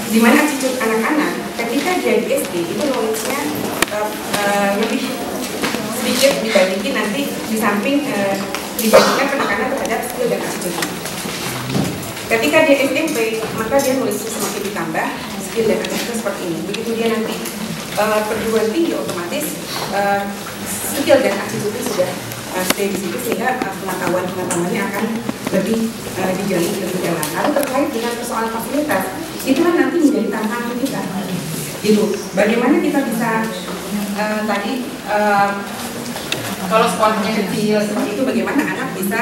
Di mana attitude anak-anak ketika dia di SD itu knowledge-nya lebih sedikit dibandingin nanti di samping dibandingkan penekanan terhadap skill dan attitude. Ketika dia SMP, maka dia nulisnya semakin ditambah, skill dan attitude seperti ini. Begitu dia nanti perguruan tinggi, otomatis skill dan attitude sudah stay di situ, sehingga pengetahuan-pengetahuannya akan lebih digali lebih dalam. Lalu terkait dengan persoalan fasilitas, itu kan nanti menjadi tantangan kita. Gitu. Bagaimana kita bisa tadi kalau sekolahnya kecil seperti itu, bagaimana anak bisa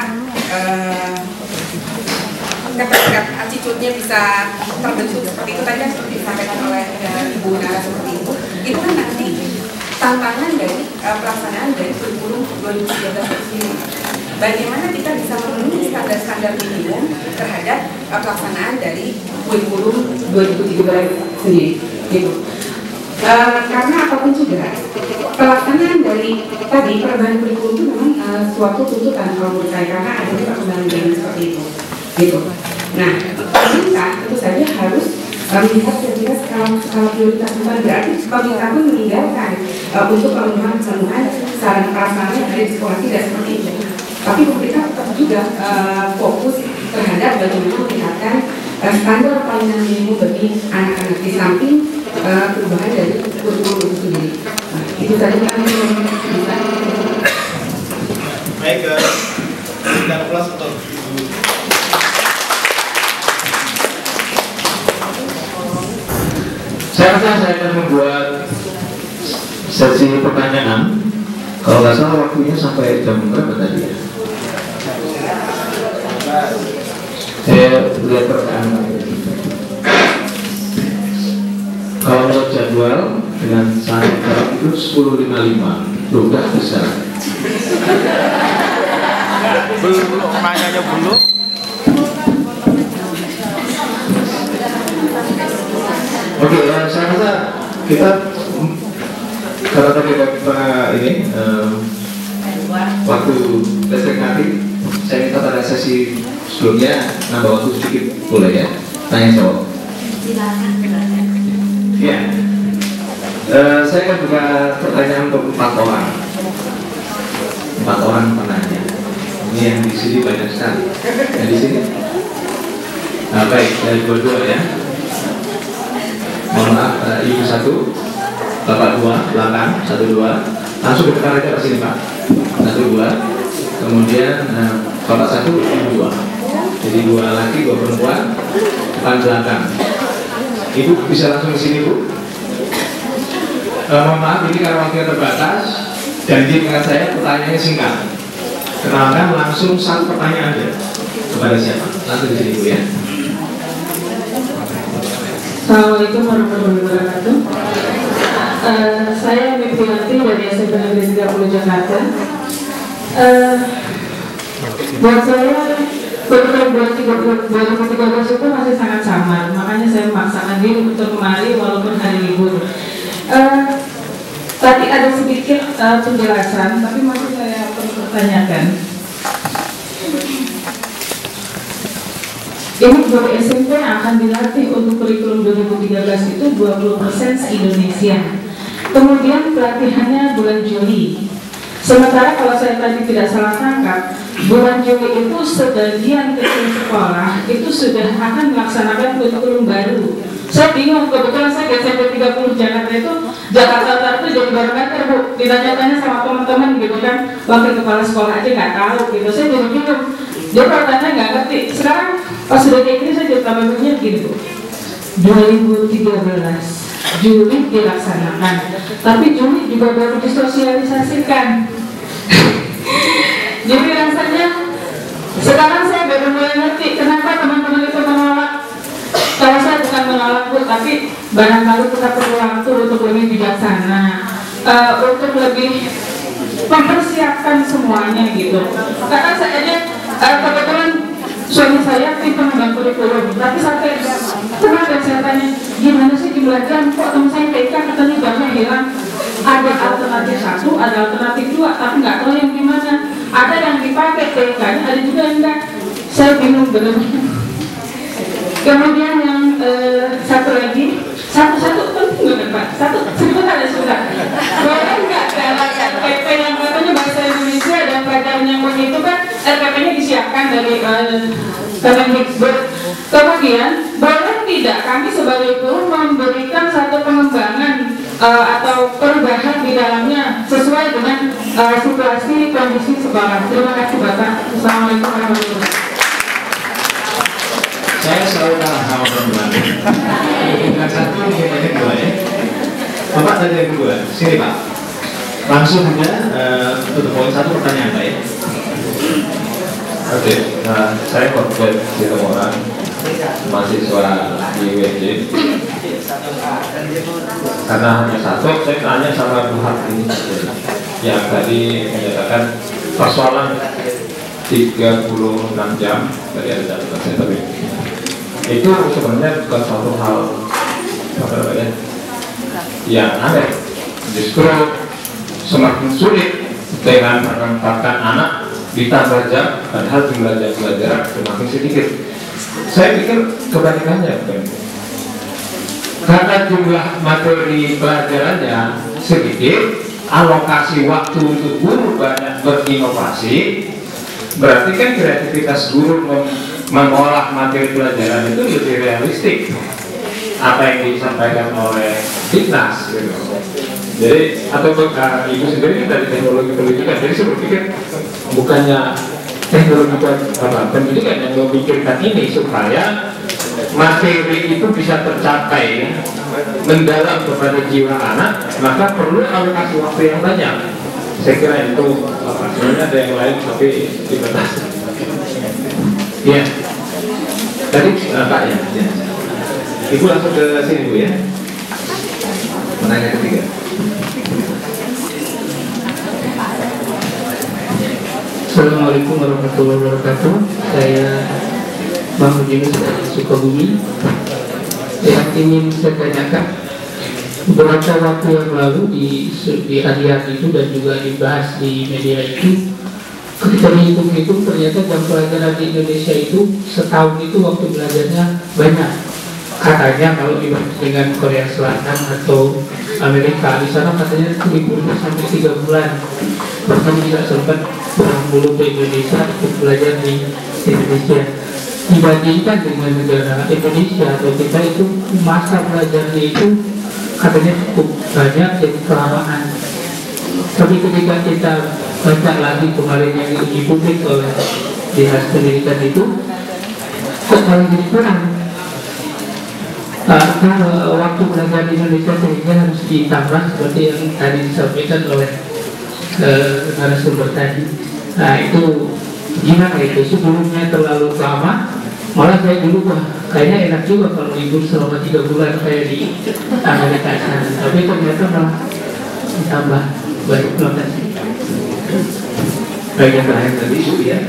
attitude-nya bisa terbentuk seperti itu tadi, seperti disampaikan oleh Ibu Nara seperti itu kan nanti tantangan dari pelaksanaan dari kurikulum 2013 ini. Bagaimana kita bisa memenuhi standar-standar minimum terhadap pelaksanaan dari kurikulum 2013 sendiri, gitu. Karena apapun juga pelaksanaan dari tadi perubahan kurikulum itu memang suatu tuntutan kalau menurut saya, karena adanya perkembangan zaman seperti itu, gitu. Nah, pemerintah tentu saja harus melihat kira-kira skala prioritas, bukan berarti pemerintah pun meninggalkan untuk pemenuhan saran prasarana yang ada di sekolah, tidak seperti itu. Tapi pemerintah tetap juga fokus terhadap bagaimana meningkatkan standar pelayanan minimum bagi anak-anak di samping perubahan dari kurikulum itu sendiri. Nah, itu tadi kan bisa. Baik, dan kelas untuk saya rasa saya akan membuat sesi pertanyaan. Kalau nggak salah waktunya sampai jam berapa tadi ya? Saya lihat pertanyaan. Kalau menurut jadwal dengan saat itu 10.55, udah bisa. Belum, nanyanya belum. Oke, saya rasa kita kalau tadi ini waktu listrik mati, saya minta pada sesi sebelumnya nambah waktu sedikit, boleh ya? Tanya jawab. Ya. Saya akan buka pertanyaan untuk 4 orang. 4 orang penanya. Ini yang di sini banyak sekali. Yang di sini. Nah, baik, dari dua ya. Mohon maaf, ibu 1, bapak 2, belakang 1, 2. Langsung ditekan aja ke sini Pak. 1, 2. Kemudian bapak 1, ibu 2. Jadi 2 laki, 2 perempuan, depan belakang. Ibu bisa langsung ke sini Bu. Mohon maaf, ini karena waktunya terbatas. Janji dengan saya pertanyaannya singkat. Kenalkan langsung 1 pertanyaan aja. Kepada siapa? Langsung di sini Bu ya. Assalamualaikum warahmatullahi wabarakatuh. Saya Mifianti dari SMP Negeri 30 Jakarta. Buat saya Beberapa bulan 2013 itu masih sangat samar, makanya saya memaksakan diri untuk kemari walaupun hari libur. Tadi ada sedikit penjelasan, tapi masih saya perlu pertanyakan. Ini guru SMP yang akan dilatih untuk kurikulum 2013 itu 20% se-Indonesia. Kemudian pelatihannya bulan Juli. Sementara kalau saya tadi tidak salah tangkap, bulan Juli itu sebagian kecil sekolah itu sudah akan melaksanakan kurikulum baru. Saya bingung, kebetulan saya di SMP 30 Jakarta itu, Jakarta Utara itu jadi barometer Bu. Ditanya-tanya sama teman-teman gitu kan, wakil kepala sekolah aja nggak tahu gitu. Saya jadi bingung. Dia pertanyaan nggak ngerti. Sekarang pas sudah kayak gini saya jadi tambah bingung gini Bu. 2013 Juli dilaksanakan, tapi Juli juga baru disosialisasikan. Jadi rasanya sekarang saya baru mulai ngerti kenapa teman-teman itu menolak. Kalau saya bukan menolak Bu, tapi barangkali kita perlu waktu untuk lebih bijaksana, untuk lebih mempersiapkan semuanya gitu. Karena saya aja kebetulan suami saya tim pengembangan kurikulum, tapi sampai kemarin saya tanya gimana sih dibelajar, kok teman saya TK katanya banyak hilang. Ada alternatif 1, ada alternatif 2, tapi nggak tahu yang gimana. Ada yang dipakai TK-nya, ada juga yang enggak. Saya bingung benar. Kemudian yang satu lagi, satu penting nggak Pak? Sebentar. Boleh nggak dalam RPP yang katanya bahasa Indonesia dan pelajaran yang begitu kan RPP-nya disiapkan dari Kemendikbud. Kemudian boleh tidak kami sebagai guru memberikan satu pengembangan atau perubahan di dalamnya sesuai dengan situasi kondisi sekolah. Terima kasih Bapak. Assalamualaikum warahmatullahi wabarakatuh. Saya selalu kalah sama perempuan. Dengan 1, ini 2 ya. Bapak tadi yang 2, sini Pak. Langsung aja untuk poin 1 pertanyaan Pak ya. Oke, saya korban di orang mahasiswa di UNJ. Karena hanya 1, saya tanya sama Bu Hati yang tadi menyatakan persoalan 36 jam dari ada catatan saya tadi. Itu sebenarnya bukan suatu hal yang aneh, justru semakin sulit dengan menempatkan anak ditambah jam, padahal jumlah jam belajar semakin sedikit. Saya pikir kebalikannya, karena jumlah materi pelajarannya sedikit, alokasi waktu untuk guru banyak berinovasi, berarti kan kreativitas guru mengolah materi pelajaran itu lebih realistik apa yang disampaikan oleh Dignas gitu. Jadi atau ibu sendiri dari teknologi pendidikan, jadi saya berpikir bukannya teknologi pendidikan yang memikirkan ini supaya materi itu bisa tercapai mendalam kepada jiwa anak, maka perlu alokasi waktu yang banyak. Saya kira itu sebenarnya ada yang lain tapi dibatasi. Iya. Tadi Pak ya. Ibu langsung ke sini Bu ya. Menanya ketiga. Assalamualaikum warahmatullahi wabarakatuh. Saya Bang Jinus dari Sukabumi. Yang ingin saya tanyakan, beberapa waktu yang lalu di harian itu dan juga dibahas di media itu, ketika dihitung-hitung ternyata jam pelajaran di Indonesia itu setahun itu waktu belajarnya banyak. Katanya kalau dibanding dengan Korea Selatan atau Amerika, di sana katanya 1 libur sampai 3 bulan. Bahkan tidak sempat pulang dulu ke Indonesia untuk belajar di Indonesia. Dibandingkan dengan negara Indonesia atau kita itu masa belajarnya itu katanya cukup banyak, jadi kelamaan. Tapi ketika kita baca lagi kemarin yang dipublik oleh Dinas Pendidikan itu, kok malah jadi kurang. Waktu belajar di Indonesia sehingga harus ditambah seperti yang tadi disampaikan oleh narasumber tadi. Nah itu gimana itu? Sebelumnya terlalu lama, malah saya dulu kayaknya enak juga kalau libur selama 3 bulan kayak di Amerika sana. Tapi ternyata malah ditambah. Baik, terima kasih. Baik, yang terakhir tadi Bu ya.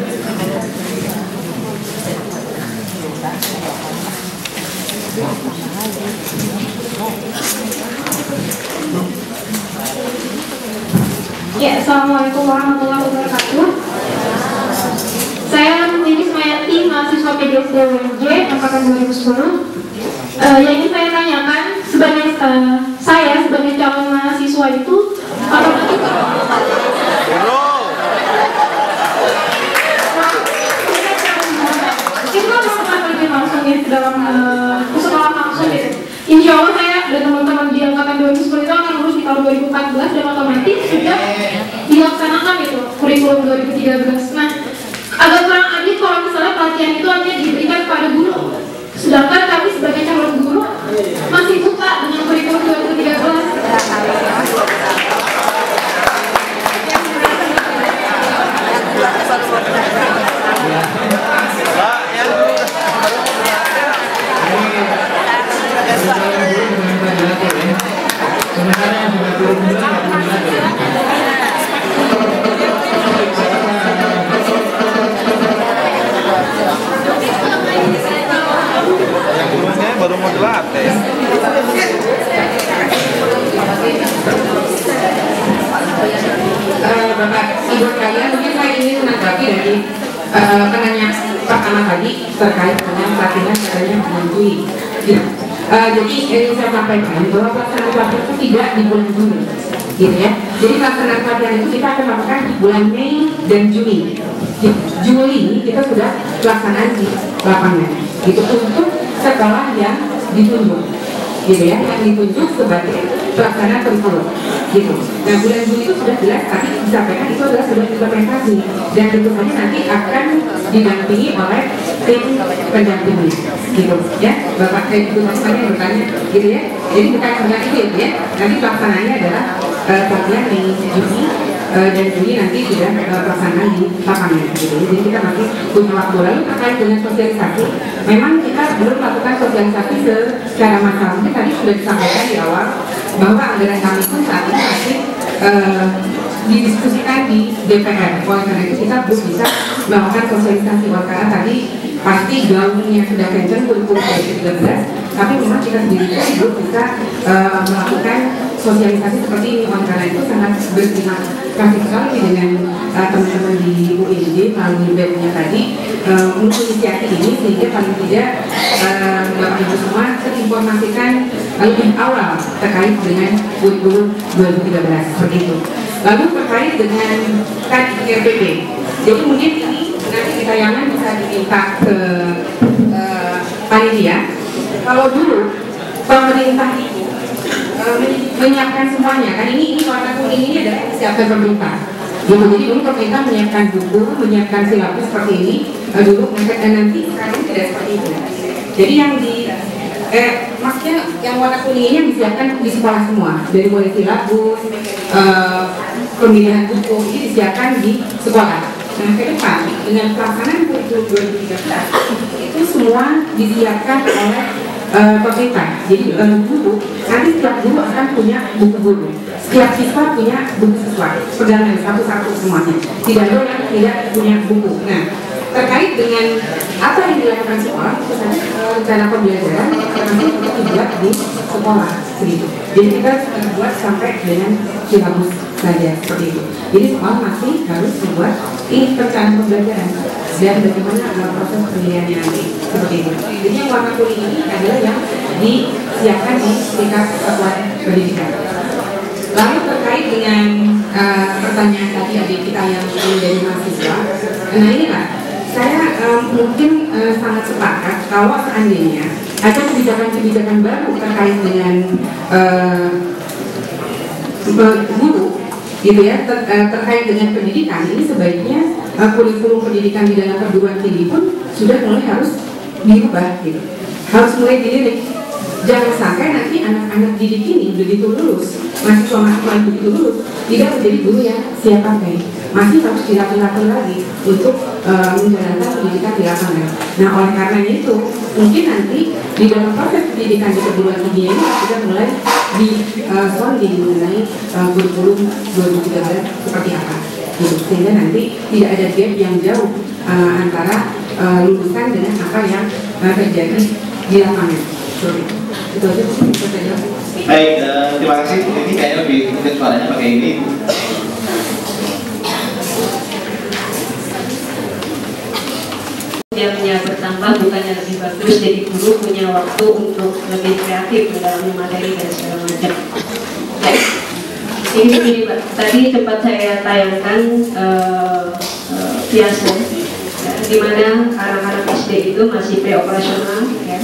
Ya, Assalamualaikum warahmatullahi wabarakatuh. Saya Nini Sumayati, mahasiswa PDSD UNJ angkatan 2010. Yang ingin saya tanyakan, sebagai saya sebagai calon mahasiswa itu otomatis itu kan lebih langsung ya ke dalam sekolah langsung gitu. Insya Allah saya dan teman-teman di angkatan 2010 itu akan lulus di tahun 2014 dan otomatis sudah dilaksanakan itu kurikulum 2013. Nah, agak kurang adil kalau misalnya pelatihan itu hanya diberikan kepada guru, sedangkan kami sebagai calon guru masih buka dengan kurikulum 2013. Baru mau dilatih. Bapak Ibu sekalian, mungkin saya ingin menanggapi dari penanya pertama tadi terkait dengan pelatihan katanya menyantui. Jadi ingin saya sampaikan bahwa pelaksanaan pelatihan itu tidak di bulan Juni, gitu ya. Jadi pelaksanaan pelatihan itu kita akan lakukan di bulan Mei dan Juni. Di Juli kita sudah pelaksanaan di lapangan, gitu untuk sekolah yang ditunjuk, gitu ya, yang ditunjuk sebagai pelaksana kurikulum, gitu. Nah bulan Juli itu sudah jelas tadi disampaikan itu adalah sudah implementasi dan tentu saja nanti akan didampingi oleh tim pendampingnya, gitu ya. Bapak Ibu semuanya yang bertanya, gitu ya. Jadi bukan hanya itu ya, nanti pelaksananya adalah pelatihan di Juni dan Juli nanti sudah pelaksanaan di lapangan, gitu. Jadi kita masih punya waktu. Lalu terkait dengan sosialisasi, memang kita belum melakukan sosialisasi secara massal. Mungkin tadi sudah disampaikan di awal bahwa anggaran kami pun saat ini masih didiskusikan di DPR. Oleh karena itu kita belum bisa melakukan sosialisasi. Oleh karena tadi pasti gaungnya sudah kencang kurikulum 2013, tapi memang kita sendiri belum bisa melakukan sosialisasi seperti ini. Oleh karena itu sangat berterima kasih sekali dengan teman-teman di UNJ melalui BEM-nya tadi menginisiasi ini sehingga paling tidak Bapak Ibu semua terinformasikan lebih awal terkait dengan kurikulum 2013 seperti itu. Lalu terkait dengan tadi RPP, jadi mungkin ini nanti di tayangan bisa diminta ke panitia. Kalau dulu pemerintah itu menyiapkan semuanya, kan ini warna kuning ini adalah disiapkan pemerintah. Gitu. Jadi dulu pemerintah menyiapkan buku, menyiapkan silabus seperti ini dulu, dan nanti sekarang tidak seperti itu. Jadi yang maksudnya yang warna kuning ini yang disiapkan di sekolah semua, dari mulai silabus, pemilihan buku ini disiapkan di sekolah. Nah ke depan dengan pelaksanaan kurikulum 2013 itu semua disiapkan oleh pemerintah. Jadi guru nanti setiap guru akan punya buku guru, setiap siswa punya buku siswa, perjalanan satu-satu semuanya. Tidak ada yang tidak punya buku. Nah terkait dengan apa yang dilakukan sekolah, itu saja rencana pembelajaran nanti untuk dibuat di sekolah. segitu. Jadi kita buat sampai dengan silabus saja seperti itu. Jadi sekolah masih harus membuat ini perencanaan pembelajaran dan bagaimana proses penilaiannya nanti seperti itu. Jadi yang warna kuning ini adalah yang disiapkan di tingkat satuan pendidikan. Lalu terkait dengan pertanyaan tadi adik kita yang menjadi mahasiswa, nah inilah saya mungkin sangat sepakat kalau seandainya ada kebijakan-kebijakan baru terkait dengan guru, gitu ya, terkait dengan pendidikan ini sebaiknya kurikulum pendidikan di dalam perguruan tinggi pun sudah mulai harus diubah, gitu, harus mulai dilirik. Jangan sampai nanti anak-anak didik ini begitu lulus, mahasiswa-mahasiswa yang begitu lulus tidak menjadi guru yang siap pakai, masih harus dilatih lagi untuk menjalankan pendidikan di lapangan. Nah, oleh karenanya itu mungkin nanti di dalam proses pendidikan di perguruan tinggi ini sudah mulai disonding mengenai kurikulum 2013 seperti apa, gitu. Sehingga nanti tidak ada gap yang jauh antara lulusan dengan apa yang terjadi di lapangan. Itu aja saja. Baik, terima kasih. Ini kayaknya lebih mungkin suaranya pakai ini. Jamnya bertambah bukannya lebih bagus, jadi guru punya waktu untuk lebih kreatif dalam materi dan segala macam. Ini begini Pak, tadi sempat saya tayangkan via Zoom, di mana anak-anak SD itu masih preoperasional, ya.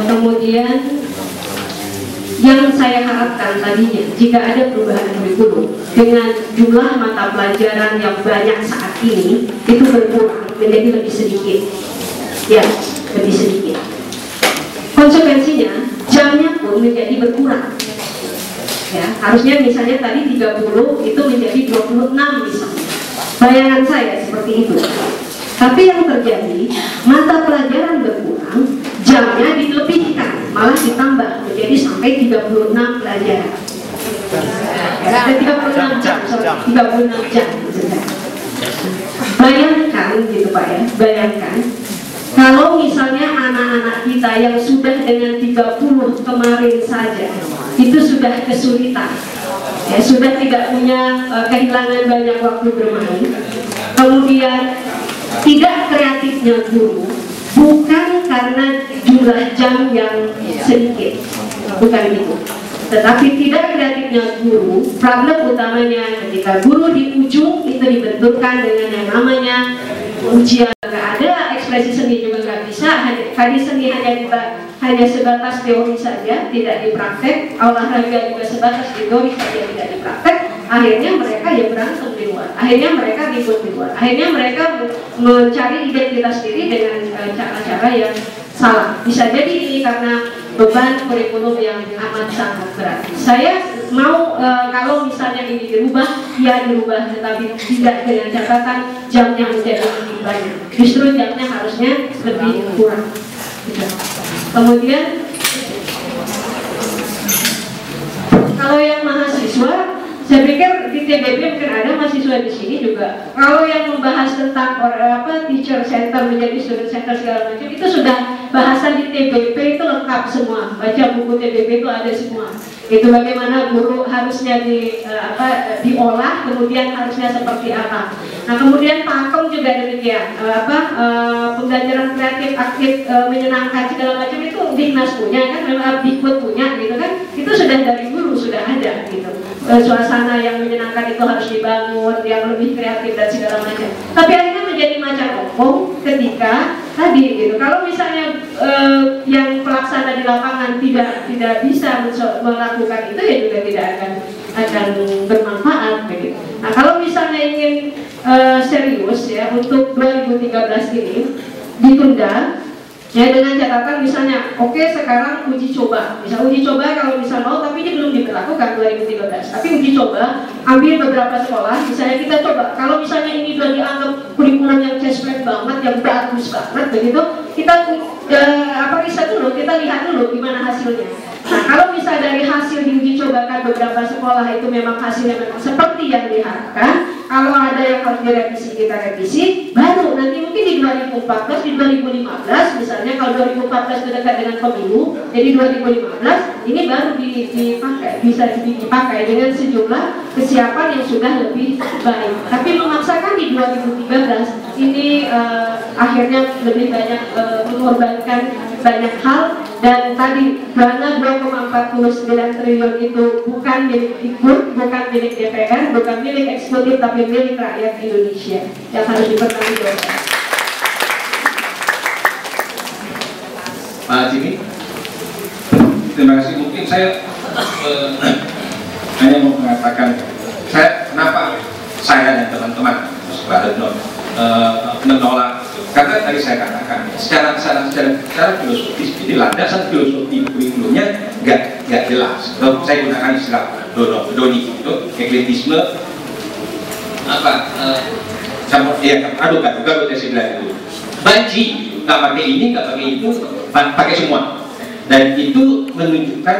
Kemudian yang saya harapkan tadinya jika ada perubahan kurikulum dengan jumlah mata pelajaran yang banyak saat ini itu berkurang menjadi lebih sedikit, ya, lebih sedikit. Konsekuensinya jamnya pun menjadi berkurang, ya. Harusnya misalnya tadi 30 itu menjadi 26 misalnya. Bayangan saya seperti itu. Tapi yang terjadi, mata pelajaran berkurang, jamnya dilebihkan, malah ditambah menjadi sampai 36 pelajaran. Ada 36 jam, 36 jam. Bayangkan gitu Pak ya, bayangkan kalau misalnya anak-anak kita yang sudah dengan 30 kemarin saja itu sudah kesulitan, ya, sudah tidak punya kehilangan banyak waktu bermain, kemudian tidak kreatifnya guru bukan karena jumlah jam yang sedikit, bukan itu, tetapi tidak kreatifnya guru. Problem utamanya ketika guru di ujung itu dibenturkan dengan yang namanya ujian, nggak ada ekspresi seni juga nggak bisa, hadis seni hanya sebatas teori saja, tidak dipraktek, olahraga juga sebatas teori saja, tidak dipraktek. Akhirnya mereka ya berantem di luar, akhirnya mereka ribut di luar, akhirnya mereka mencari identitas diri dengan cara-cara yang salah. Bisa jadi ini karena beban kurikulum yang amat sangat berat. Saya mau kalau misalnya ini dirubah, ya dirubah, tetapi tidak dengan catatan jamnya menjadi lebih banyak. Justru jamnya harusnya lebih kurang. Kemudian kalau yang mahasiswa, saya pikir di TBB mungkin ada mahasiswa di sini juga. Kalau yang membahas tentang teacher center menjadi student center segala macam itu sudah bahasan di TBB, itu lengkap semua. Baca buku TBB itu ada semua. Itu bagaimana guru harusnya diolah, kemudian harusnya seperti apa. Nah kemudian Pakem juga demikian. Pembelajaran kreatif, aktif, menyenangkan segala macam itu Dinas punya kan, Dikbud punya gitu kan. Itu sudah dari guru sudah ada gitu. Suasana yang menyenangkan itu harus dibangun, yang lebih kreatif dan segala macam. Tapi akhirnya menjadi macan ompong ketika tadi gitu. Kalau misalnya yang pelaksana di lapangan tidak bisa melakukan itu, ya juga tidak akan bermanfaat begitu. Nah kalau misalnya ingin serius ya untuk 2013 ini ditunda. Ya dengan catatan misalnya, oke sekarang uji coba. Misal uji coba kalau misal mau, tapi ini belum diberlakukan 2013. Tapi uji coba, ambil beberapa sekolah, misalnya kita coba. Kalau misalnya ini sudah dianggap kurikulum yang cashback banget, yang bagus banget, begitu, kita riset dulu, kita lihat dulu gimana hasilnya. Nah, kalau misal dari hasil diuji cobakan beberapa sekolah itu memang hasilnya memang seperti yang diharapkan, kalau ada yang harus direvisi, kita revisi, baru nanti mungkin di 2014, di 2015, misalnya kalau 2014 itu dekat dengan pemilu, jadi 2015 ini baru dipakai, bisa dipakai dengan sejumlah kesiapan yang sudah lebih baik. Tapi memaksakan di 2013 ini akhirnya lebih banyak mengorbankan banyak hal. Dan tadi dana 2,49 triliun itu bukan milik Dikbud, bukan milik DPR, bukan milik eksekutif, tapi milik rakyat Indonesia yang harus dipertanggungjawabkan. Pak Jimmy, terima kasih. Mungkin saya hanya mau mengatakan kenapa saya dan teman-teman menolak. Karena tadi saya katakan secara filosofis, jadi landasan filosofi kurikulumnya nggak jelas. Kalau saya gunakan istilah Doni itu ekletisme campur aduk saya bilang itu banci, nggak pakai ini nggak pakai itu, pakai semua, dan itu menunjukkan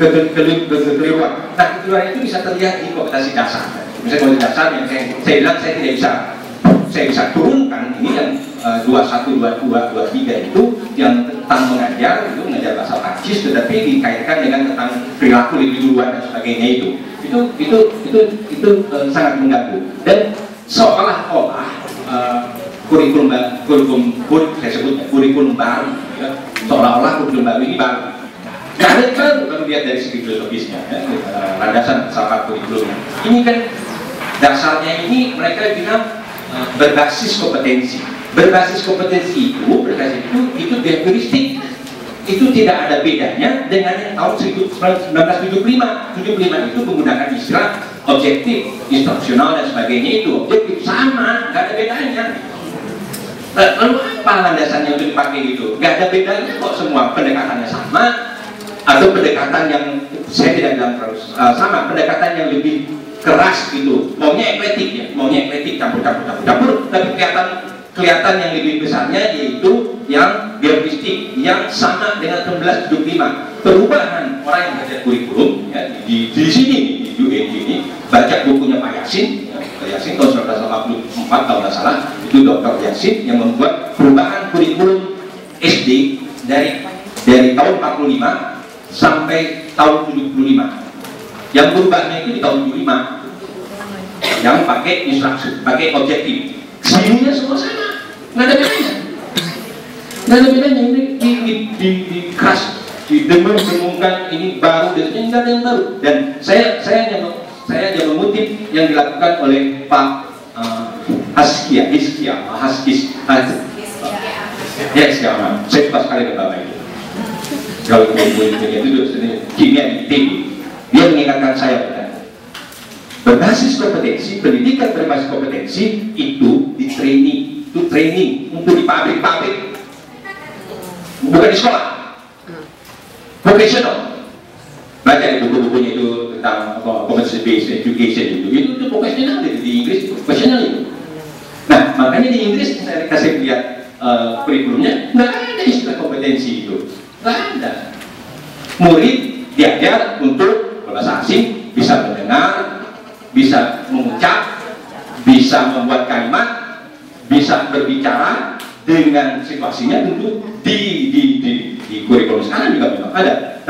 kekeliruan. Nah, kekeliruan itu bisa terlihat di kompetisi dasar. Misalnya kompetisi dasar yang saya bilang saya tidak bisa turunkan ini yang 21, 22, 23 itu yang tentang mengajar bahasa Prancis, tetapi dikaitkan dengan tentang perilaku individuan dan sebagainya itu sangat mengganggu. Dan seolah-olah kurikulum saya sebut kurikulum baru, ya, seolah-olah kurikulum baru ini baru. Karena kalau lihat dari segi filosofisnya, ya, landasan filsafat kurikulumnya, ini kan dasarnya ini mereka bilang berbasis kompetensi. Berbasis kompetensi itu diagnostik. Itu tidak ada bedanya dengan yang tahun 1975. 75 itu menggunakan istilah objektif, instruksional dan sebagainya, itu objektif sama, nggak ada bedanya. Lalu apa landasannya untuk dipakai itu? Nggak ada bedanya kok, semua pendekatannya sama, atau pendekatan yang saya tidak bilang terus sama, pendekatan yang lebih keras gitu, maunya ekletik ya, maunya ekletik campur, tapi kelihatan yang lebih besarnya yaitu yang diagnostik yang sama dengan 1975. Perubahan orang yang belajar kurikulum ya, di sini di UNJ ini baca bukunya Pak Yasin, ya, Pak Yasin tahun 1984 kalau nggak salah, itu Dr. Yasin yang membuat perubahan kurikulum SD dari tahun 45 sampai tahun 75. Yang berubahnya itu di tahun 75 yang pakai instruksi, pakai objektif. Sininya semua sama, nggak ada bedanya. Nggak ada bedanya. Ini di keras, didengungkan ini baru, dan ini nggak ada yang baru. Dan saya hanya mengutip yang dilakukan oleh Pak Haskia. Saya suka sekali dengan Bapak itu. Kalau itu kimia di TV. Dia mengingatkan saya berbasis kompetensi, pendidikan berbasis kompetensi itu di training, itu training untuk di pabrik-pabrik, bukan di sekolah, vocational. Baca di buku-bukunya itu tentang competency based education itu vocational di Inggris, vocational itu. Nah, makanya di Inggris saya kasih lihat kurikulumnya, nggak ada istilah kompetensi itu, nggak ada. Murid diajar untuk bahasa asing, bisa mendengar, bisa mengucap, bisa membuat kalimat, bisa berbicara dengan situasinya. Tentu di kurikulum sekarang juga memang ada.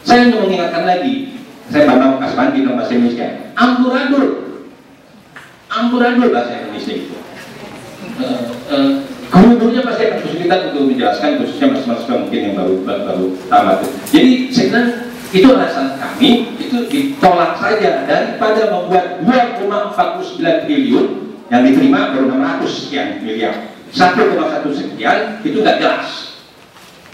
Saya ingin mengingatkan lagi, saya Bambang Kasbandi dalam bahasa Indonesia, amburadul bahasa Indonesia itu. Guru-gurunya pasti akan kesulitan untuk menjelaskan, khususnya mas-mas mungkin yang baru tamat. Jadi saya bilang itu alasan kami itu ditolak saja, daripada membuat 2,49 triliun yang diterima baru 600 sekian miliar, 1,1 sekian itu nggak jelas.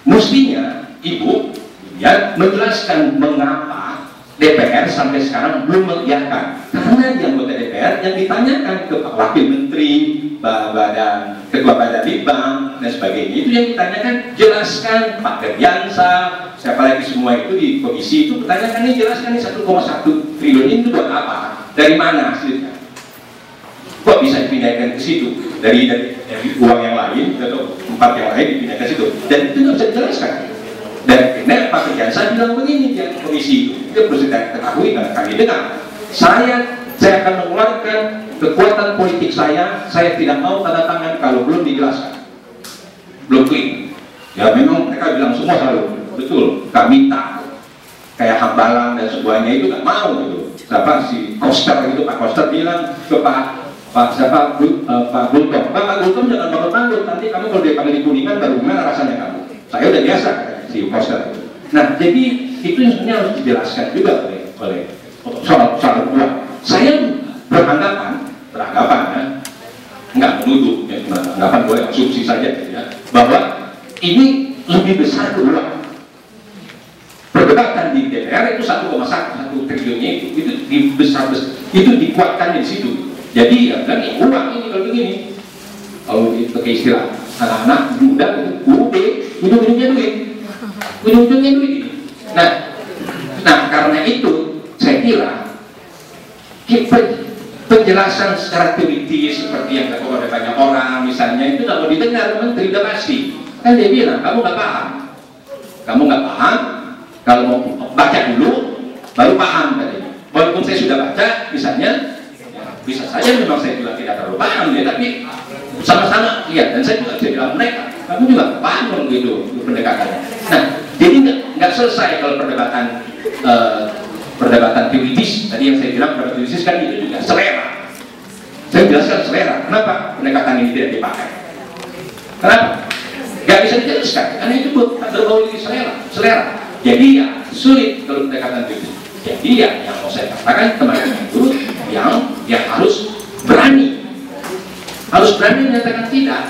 Mestinya Ibu ya menjelaskan mengapa DPR sampai sekarang belum mengiyakan, karena yang anggota DPR yang ditanyakan ke Pak Wakil Menteri, Ketua Badan Litbang dan sebagainya, itu yang ditanyakan, jelaskan Pak Geryansa, siapa lagi semua itu di komisi itu pertanyakan ini, jelaskan ini 1,1 triliun itu buat apa, dari mana hasilnya, kok bisa dipindahkan ke situ dari uang yang lain atau tempat yang lain dipindahkan ke situ, dan itu nggak bisa dijelaskan. Dan ini Pak Kerjaan saya bilang begini di komisi itu, dia perlu ketahui dan kami dengar. Saya akan mengeluarkan kekuatan politik saya tidak mau tanda tangan kalau belum dijelaskan, belum clear. Ya memang mereka bilang semua selalu betul, kami tak kayak Hambalang dan semuanya itu nggak mau gitu. Siapa si Koster itu, Pak Koster bilang ke Pak Gultom, Pak Gultom jangan bangun-bangun, nanti kamu kalau dipanggil di Kuningan baru gimana rasanya kamu. Saya udah biasa si Koster itu. Nah jadi itu yang sebenarnya harus dijelaskan juga oleh soal uang. Saya beranggapan ya, nggak menuduh, ya, beranggapan boleh asumsi saja ya, bahwa ini lebih besar ke uang. Perdebatan di DPR itu 1,1 triliunnya itu besar, itu dikuatkan di situ. Jadi ya kan uang ini kalau begini, kalau pakai istilah anak-anak muda ujung-ujungnya duit. Nah karena itu saya kira penjelasan secara teoritis seperti yang dilakukan oleh banyak orang misalnya itu kalau didengar menteri udah pasti kan dia bilang kamu nggak paham, kalau mau baca dulu baru paham tadi. Walaupun saya sudah baca misalnya bisa saja memang saya juga tidak terlalu paham ya, tapi sama-sama lihat dan saya juga bisa bilang mereka kamu juga paham gitu pendekatannya. Nah jadi nggak selesai kalau perdebatan teoritis tadi yang saya bilang perdebatan teoritis kan itu juga selera. Saya jelaskan selera kenapa pendekatan ini tidak dipakai, kenapa nggak bisa dijelaskan karena itu berbau di selera. Jadi ya sulit kalau pendekatan teoritis. Jadi ya yang mau saya katakan teman-teman guru yang harus berani menyatakan tidak,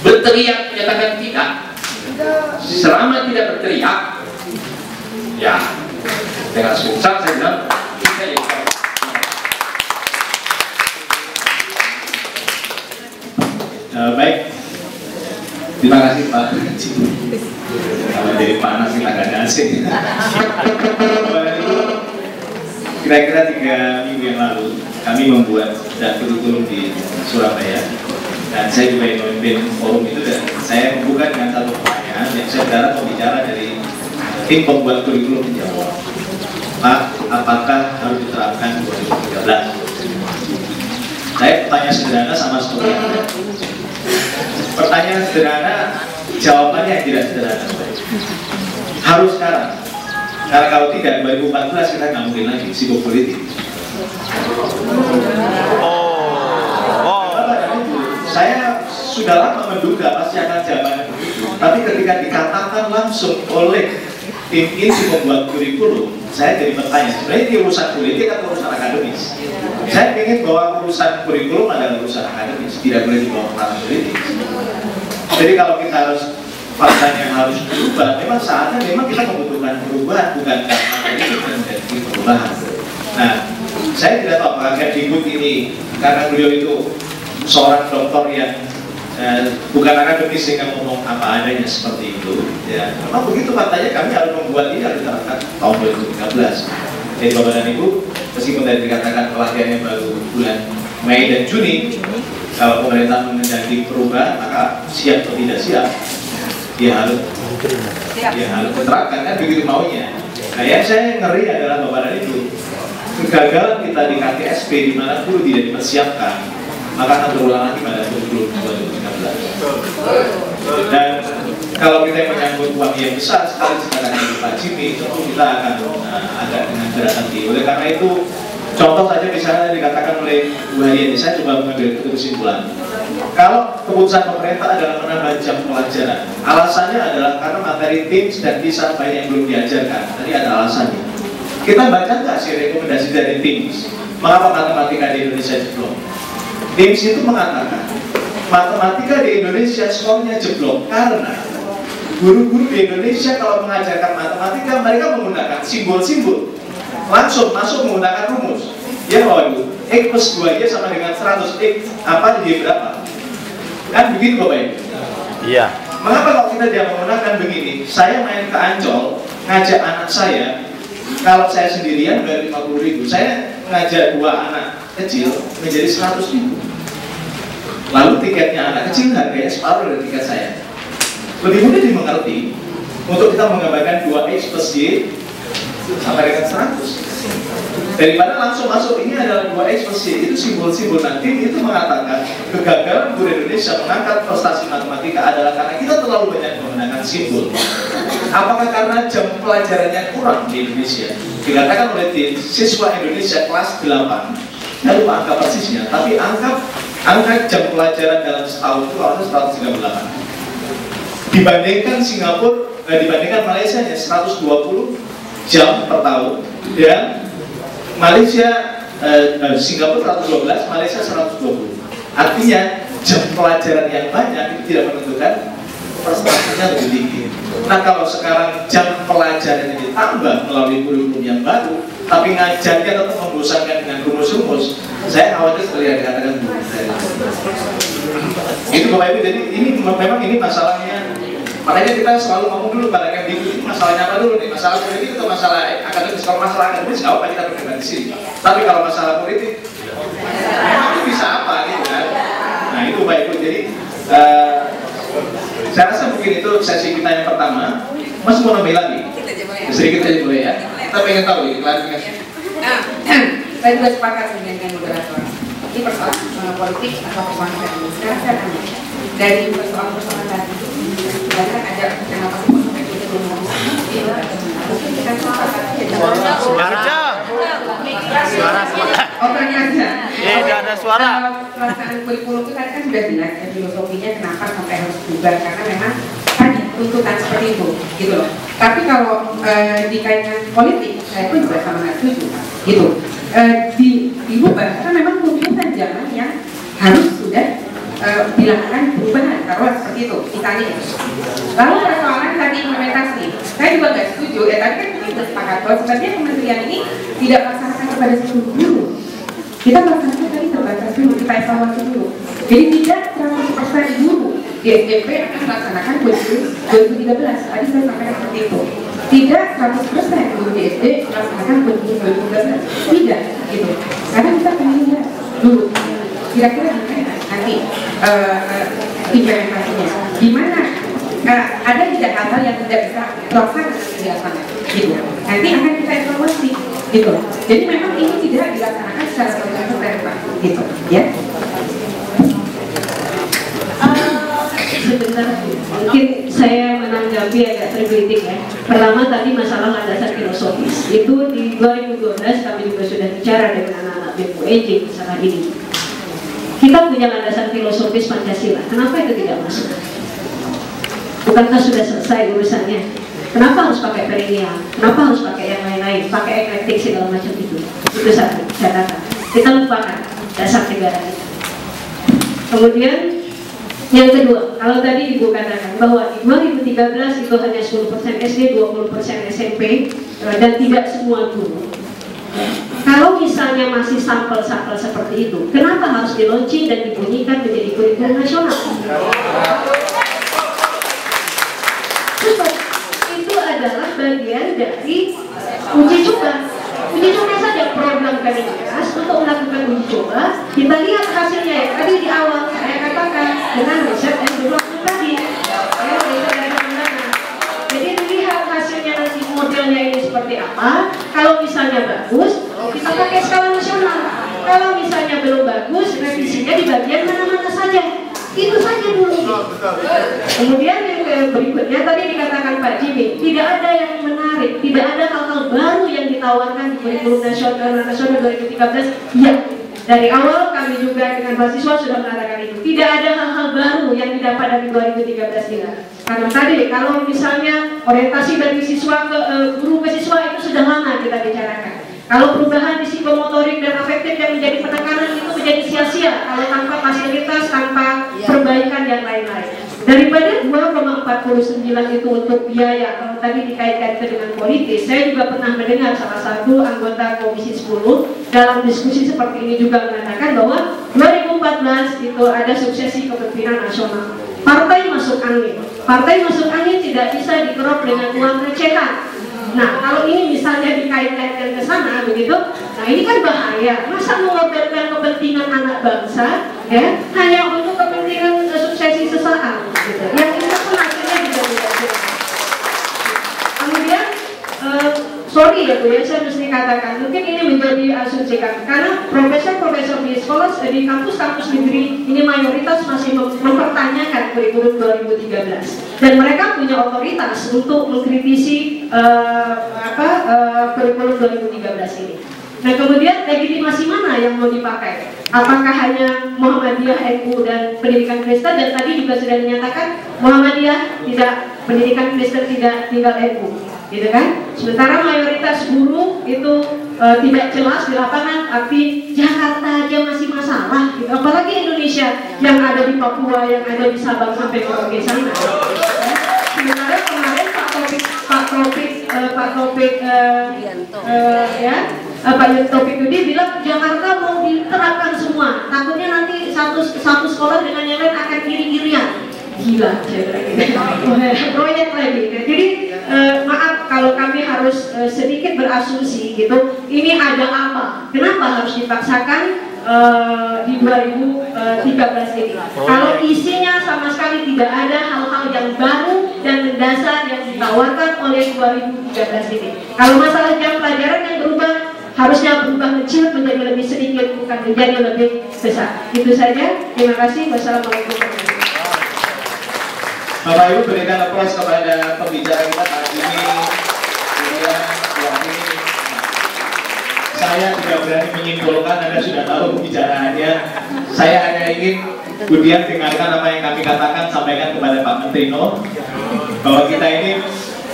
berteriak menyatakan tidak. Selama tidak berteriak ya dengan sungsang saya bilang kita ya. Baik, terima kasih Pak. Kalau jadi panas kita agak asing. Kira-kira 3 minggu yang lalu kami membuat kurikulum di Surabaya dan saya juga memimpin forum itu dan saya membuka dengan satu pertanyaan yang saya berharap pembicara dari tim pembuat kurikulum menjawab. Pak, apakah harus diterapkan 2013? Saya pertanyaan sederhana sama seperti Anda. Pertanyaan sederhana, jawabannya yang tidak sederhana. Harus sekarang. Karena kalau tidak, 2014 kita nggak mungkin lagi sibuk politik. Saya sudah lama menduga pasti akan zaman begitu. Tapi ketika dikatakan langsung oleh tim inti membuat kurikulum, saya jadi bertanya, sebenarnya ini urusan politik atau urusan akademis? Saya ingin bahwa urusan kurikulum adalah urusan akademis, tidak boleh dibawa ke ranah politik. Jadi kalau kita harus faktanya harus berubah, memang saatnya memang kita membutuhkan perubahan, bukan karena itu menjadi perubahan. Nah, saya tidak tahu apakah Kemdikbud ini karena beliau itu seorang doktor yang bukan akademis sehingga ngomong apa adanya seperti itu. Ya, memang begitu faktanya kami harus membuat ini harus diterapkan tahun 2013. Jadi Bapak dan Ibu, meskipun tadi dikatakan pelatihannya baru bulan Mei dan Juni, kalau pemerintah mengendaki perubahan maka siap atau tidak siap. Dia harus diterapkan kan begitu maunya. Nah yang saya ngeri adalah Bapak dan Ibu, kegagalan kita di KTSP di mana guru tidak dipersiapkan maka akan berulang lagi pada 2013. Dan kalau kita menyangkut uang yang besar sekali sekarang yang Pak Jimmy, tentu kita akan agak dengan berat hati. Oleh karena itu contoh saja misalnya dikatakan oleh Bu Haryani, saya coba mengambil kesimpulan. Kalau keputusan pemerintah adalah menambah jam pelajaran, alasannya adalah karena materi TIMSS dan PISA banyak yang belum diajarkan. Tadi ada alasannya. Kita baca nggak sih rekomendasi dari TIMSS? Mengapa matematika di Indonesia jeblok? TIMSS itu mengatakan matematika di Indonesia skornya jeblok karena guru-guru di Indonesia kalau mengajarkan matematika mereka menggunakan simbol-simbol, langsung masuk menggunakan rumus. Ya waduh, X plus 2Y sama dengan 100 X, apa jadi berapa? Kan begitu Bapak Ibu? Iya. Mengapa kalau kita tidak menggunakan begini? Saya main ke Ancol, ngajak anak saya, kalau saya sendirian dari 50.000, saya ngajak 2 anak kecil menjadi 100.000. Lalu tiketnya anak kecil harganya separuh dari tiket saya. Lebih mudah dimengerti. untuk kita menggambarkan 2X plus Y sampai dengan 100. Daripada langsung masuk ini adalah 2X plus Y, itu simbol-simbol. Nanti itu mengatakan kegagalan guru Indonesia mengangkat prestasi matematika adalah karena kita terlalu banyak menggunakan simbol. Apakah karena jam pelajarannya kurang di Indonesia? Dikatakan oleh tim siswa Indonesia kelas 8, saya lupa angka persisnya, tapi angka jam pelajaran dalam setahun itu harus 138. Dibandingkan Singapura, dibandingkan Malaysia nya 120 jam per tahun, dan Malaysia, Singapura 112, Malaysia 120. Artinya jam pelajaran yang banyak itu tidak menentukan prestasinya lebih tinggi. Nah, kalau sekarang jam pelajaran ini ditambah melalui kurikulum yang baru, tapi ngajarnya tetap membosankan dengan rumus-rumus, saya khawatir seperti yang dikatakan Bu. Itu Bapak Ibu, jadi ini memang ini masalahnya. Makanya kita selalu ngomong dulu pada Kemdikbud, masalahnya apa dulu nih? Masalah politik atau masalah akademis? Kalau masalah akademis nggak apa kita berdebat di sini. Tapi kalau masalah politik, itu bisa apa gitu kan? Nah itu Bapak Ibu. Jadi saya rasa mungkin itu sesi kita yang pertama. Mas mau nambahin lagi? Sedikit aja boleh ya. Kita pengen tahu ini klarifikasi. Saya juga sepakat dengan moderator. Ini persoalan politik atau persoalan. Sekarang saya tanya dari persoalan tadi. Karena ada kenapa suara. Tidak ada suara. Pelaksanaan kurikulum itu kan sudah jelas ya, filosofinya kenapa sampai harus berubah, karena memang tadi tuntutan seperti itu, gitu loh. Tapi kalau dikaitkan politik, saya pun juga sama nggak setuju, gitu. Diubah karena memang tuntutan zaman yang harus sudah dilakukan perubahan, taruhlah seperti itu misalnya. Lalu persoalan tadi implementasi, saya juga nggak setuju ya. Tadi kan kita sepakat bahwa sebenarnya kementerian ini tidak melaksanakan kepada seluruh guru. Kita melaksanakan tadi terbatas dulu, kita evaluasi dulu. Jadi tidak 100% guru di SMP akan melaksanakan kurikulum 2013. Tadi saya sampaikan seperti itu. Tidak 100% guru di SD melaksanakan kurikulum 2013. Tidak, gitu. Karena kita pengen lihat dulu. Kira-kira gimana nanti implementasinya? Gimana? Ada tidak hal-hal yang tidak bisa terlaksana di lapangan, gitu. Nanti akan kita evaluasi, gitu. Jadi memang ini tidak dilaksanakan secara terbatas, gitu, ya. Sebentar, mungkin saya menanggapi agak tergelitik ya. Pertama tadi masalah landasan filosofis itu di 2012 kami juga sudah bicara dengan anak-anak BMUEJ masalah ini. Kita punya landasan filosofis Pancasila, kenapa itu tidak masuk? Bukankah sudah selesai urusannya? Kenapa harus pakai perennial? Kenapa harus pakai yang lain-lain? Pakai eklektik segala macam itu? Itu satu catatan. Kita lupakan dasar negara kita. Kemudian yang kedua, kalau tadi Ibu katakan bahwa di 2013 itu hanya 10% SD, 20% SMP, dan tidak semua guru. Kalau misalnya masih sampel-sampel seperti itu, kenapa harus di-launching dan dibunyikan menjadi kurikulum nasional? Itu adalah bagian dari uji coba. Uji coba saja program Kemenkes untuk melakukan uji coba. Kita lihat hasilnya ya. Tadi di awal saya katakan dengan riset dan development tadi. Jadi dilihat hasilnya nanti modelnya ini seperti apa. Kalau misalnya bagus, kita pakai skala nasional. Kalau misalnya belum bagus, revisinya di bagian mana-mana saja. Itu saja dulu. Kemudian yang berikutnya tadi dikatakan Pak Jimmy, tidak ada yang menarik, tidak ada hal-hal baru yang ditawarkan di kurikulum nasional 2013. Ya, dari awal kami juga dengan mahasiswa sudah mengatakan itu. Tidak ada hal-hal baru yang didapat dari 2013 ini. Karena tadi kalau misalnya orientasi dari siswa ke guru ke siswa itu sudah lama kita bicarakan. Kalau perubahan di psikomotorik dan afektif yang menjadi penekanan itu menjadi sia-sia kalau tanpa fasilitas, tanpa perbaikan yang lain-lain. Daripada 2,49 itu untuk biaya, kalau tadi dikaitkan dengan politis, saya juga pernah mendengar salah satu anggota Komisi 10 dalam diskusi seperti ini juga mengatakan bahwa 2014 itu ada suksesi kepemimpinan nasional. Partai masuk angin. Partai masuk angin tidak bisa dikerok dengan uang recehan. Nah, kalau ini misalnya dikaitkan ke sana begitu, nah ini kan bahaya. Masa mengorbankan kepentingan anak bangsa, ya, hanya untuk kepentingan suksesi sesaat, gitu. Yang itu pun hasilnya juga tidak jelas. sorry ya Bu ya, saya mesti katakan, mungkin ini menjadi asumsi kami, karena profesor-profesor di sekolah, di kampus-kampus negeri ini mayoritas masih mempertanyakan kurikulum 2013 dan mereka punya otoritas untuk mengkritisi kurikulum 2013 ini. Nah kemudian legitimasi mana yang mau dipakai? Apakah hanya Muhammadiyah, NU dan pendidikan Kristen, dan tadi juga sudah dinyatakan Muhammadiyah tidak, pendidikan Kristen tidak, tinggal NU, gitu kan? Sementara mayoritas guru itu tidak jelas di lapangan, tapi Jakarta aja masih masalah, gitu. Apalagi Indonesia yang ada di Papua, yang ada di Sabang sampai Merauke sana. Sementara kemarin Pak Taufik Yudi bilang Jakarta mau diterapkan semua, takutnya nanti satu sekolah dengan yang lain akan iri-irian. Gila, saya bilang proyek lagi. Jadi maaf kalau kami harus sedikit berasumsi gitu. Ini ada apa? Kenapa harus dipaksakan di 2013 ini? Kalau isinya sama sekali tidak ada hal-hal yang baru dan mendasar yang ditawarkan oleh 2013 ini. Kalau masalah jam pelajaran yang berubah, harusnya berubah kecil menjadi lebih sedikit, bukan menjadi lebih besar. Itu saja. Terima kasih. Wassalamualaikum warahmatullahi wabarakatuh. Bapak Ibu, berikan aplaus kepada pembicara kita saat ini. Saya tidak berani menyimpulkan, Anda sudah tahu pembicaraannya. Saya hanya ingin kemudian dengarkan apa yang kami katakan, sampaikan kepada Pak Menteri No, bahwa kita ini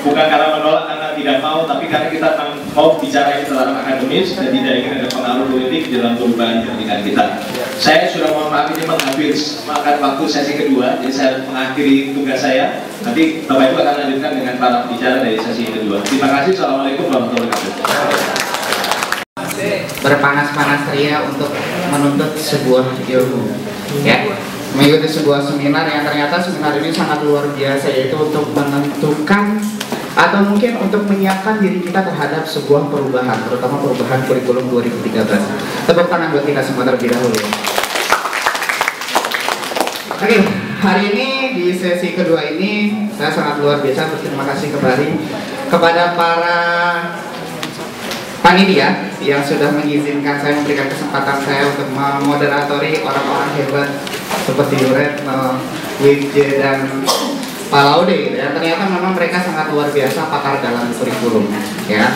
bukan karena menolak, karena tidak mau, tapi karena kita mau bicara ini dalam akademis dan tidak ingin ada pengaruh politik dalam perubahan pendidikan kita. Saya sudah mohon maaf ini menghabis makan waktu sesi kedua, jadi saya mengakhiri tugas saya. Nanti Bapak Ibu akan lanjutkan dengan para pembicara dari sesi kedua. Terima kasih. Assalamualaikum warahmatullahi wabarakatuh. Berpanas-panas ria untuk menuntut sebuah ilmu, ya, mengikuti sebuah seminar yang ternyata seminar ini sangat luar biasa, yaitu untuk menentukan atau mungkin untuk menyiapkan diri kita terhadap sebuah perubahan, terutama perubahan kurikulum 2013. Tepuk tangan buat kita semua terlebih dahulu. Oke, hari ini di sesi kedua ini saya sangat luar biasa berterima kasih kembali kepada para panitia yang sudah mengizinkan saya, memberikan kesempatan saya untuk memoderatori orang-orang hebat seperti Yuretno, Wije, dan Pak Laude, ya. Ternyata memang mereka sangat luar biasa pakar dalam kurikulum, ya.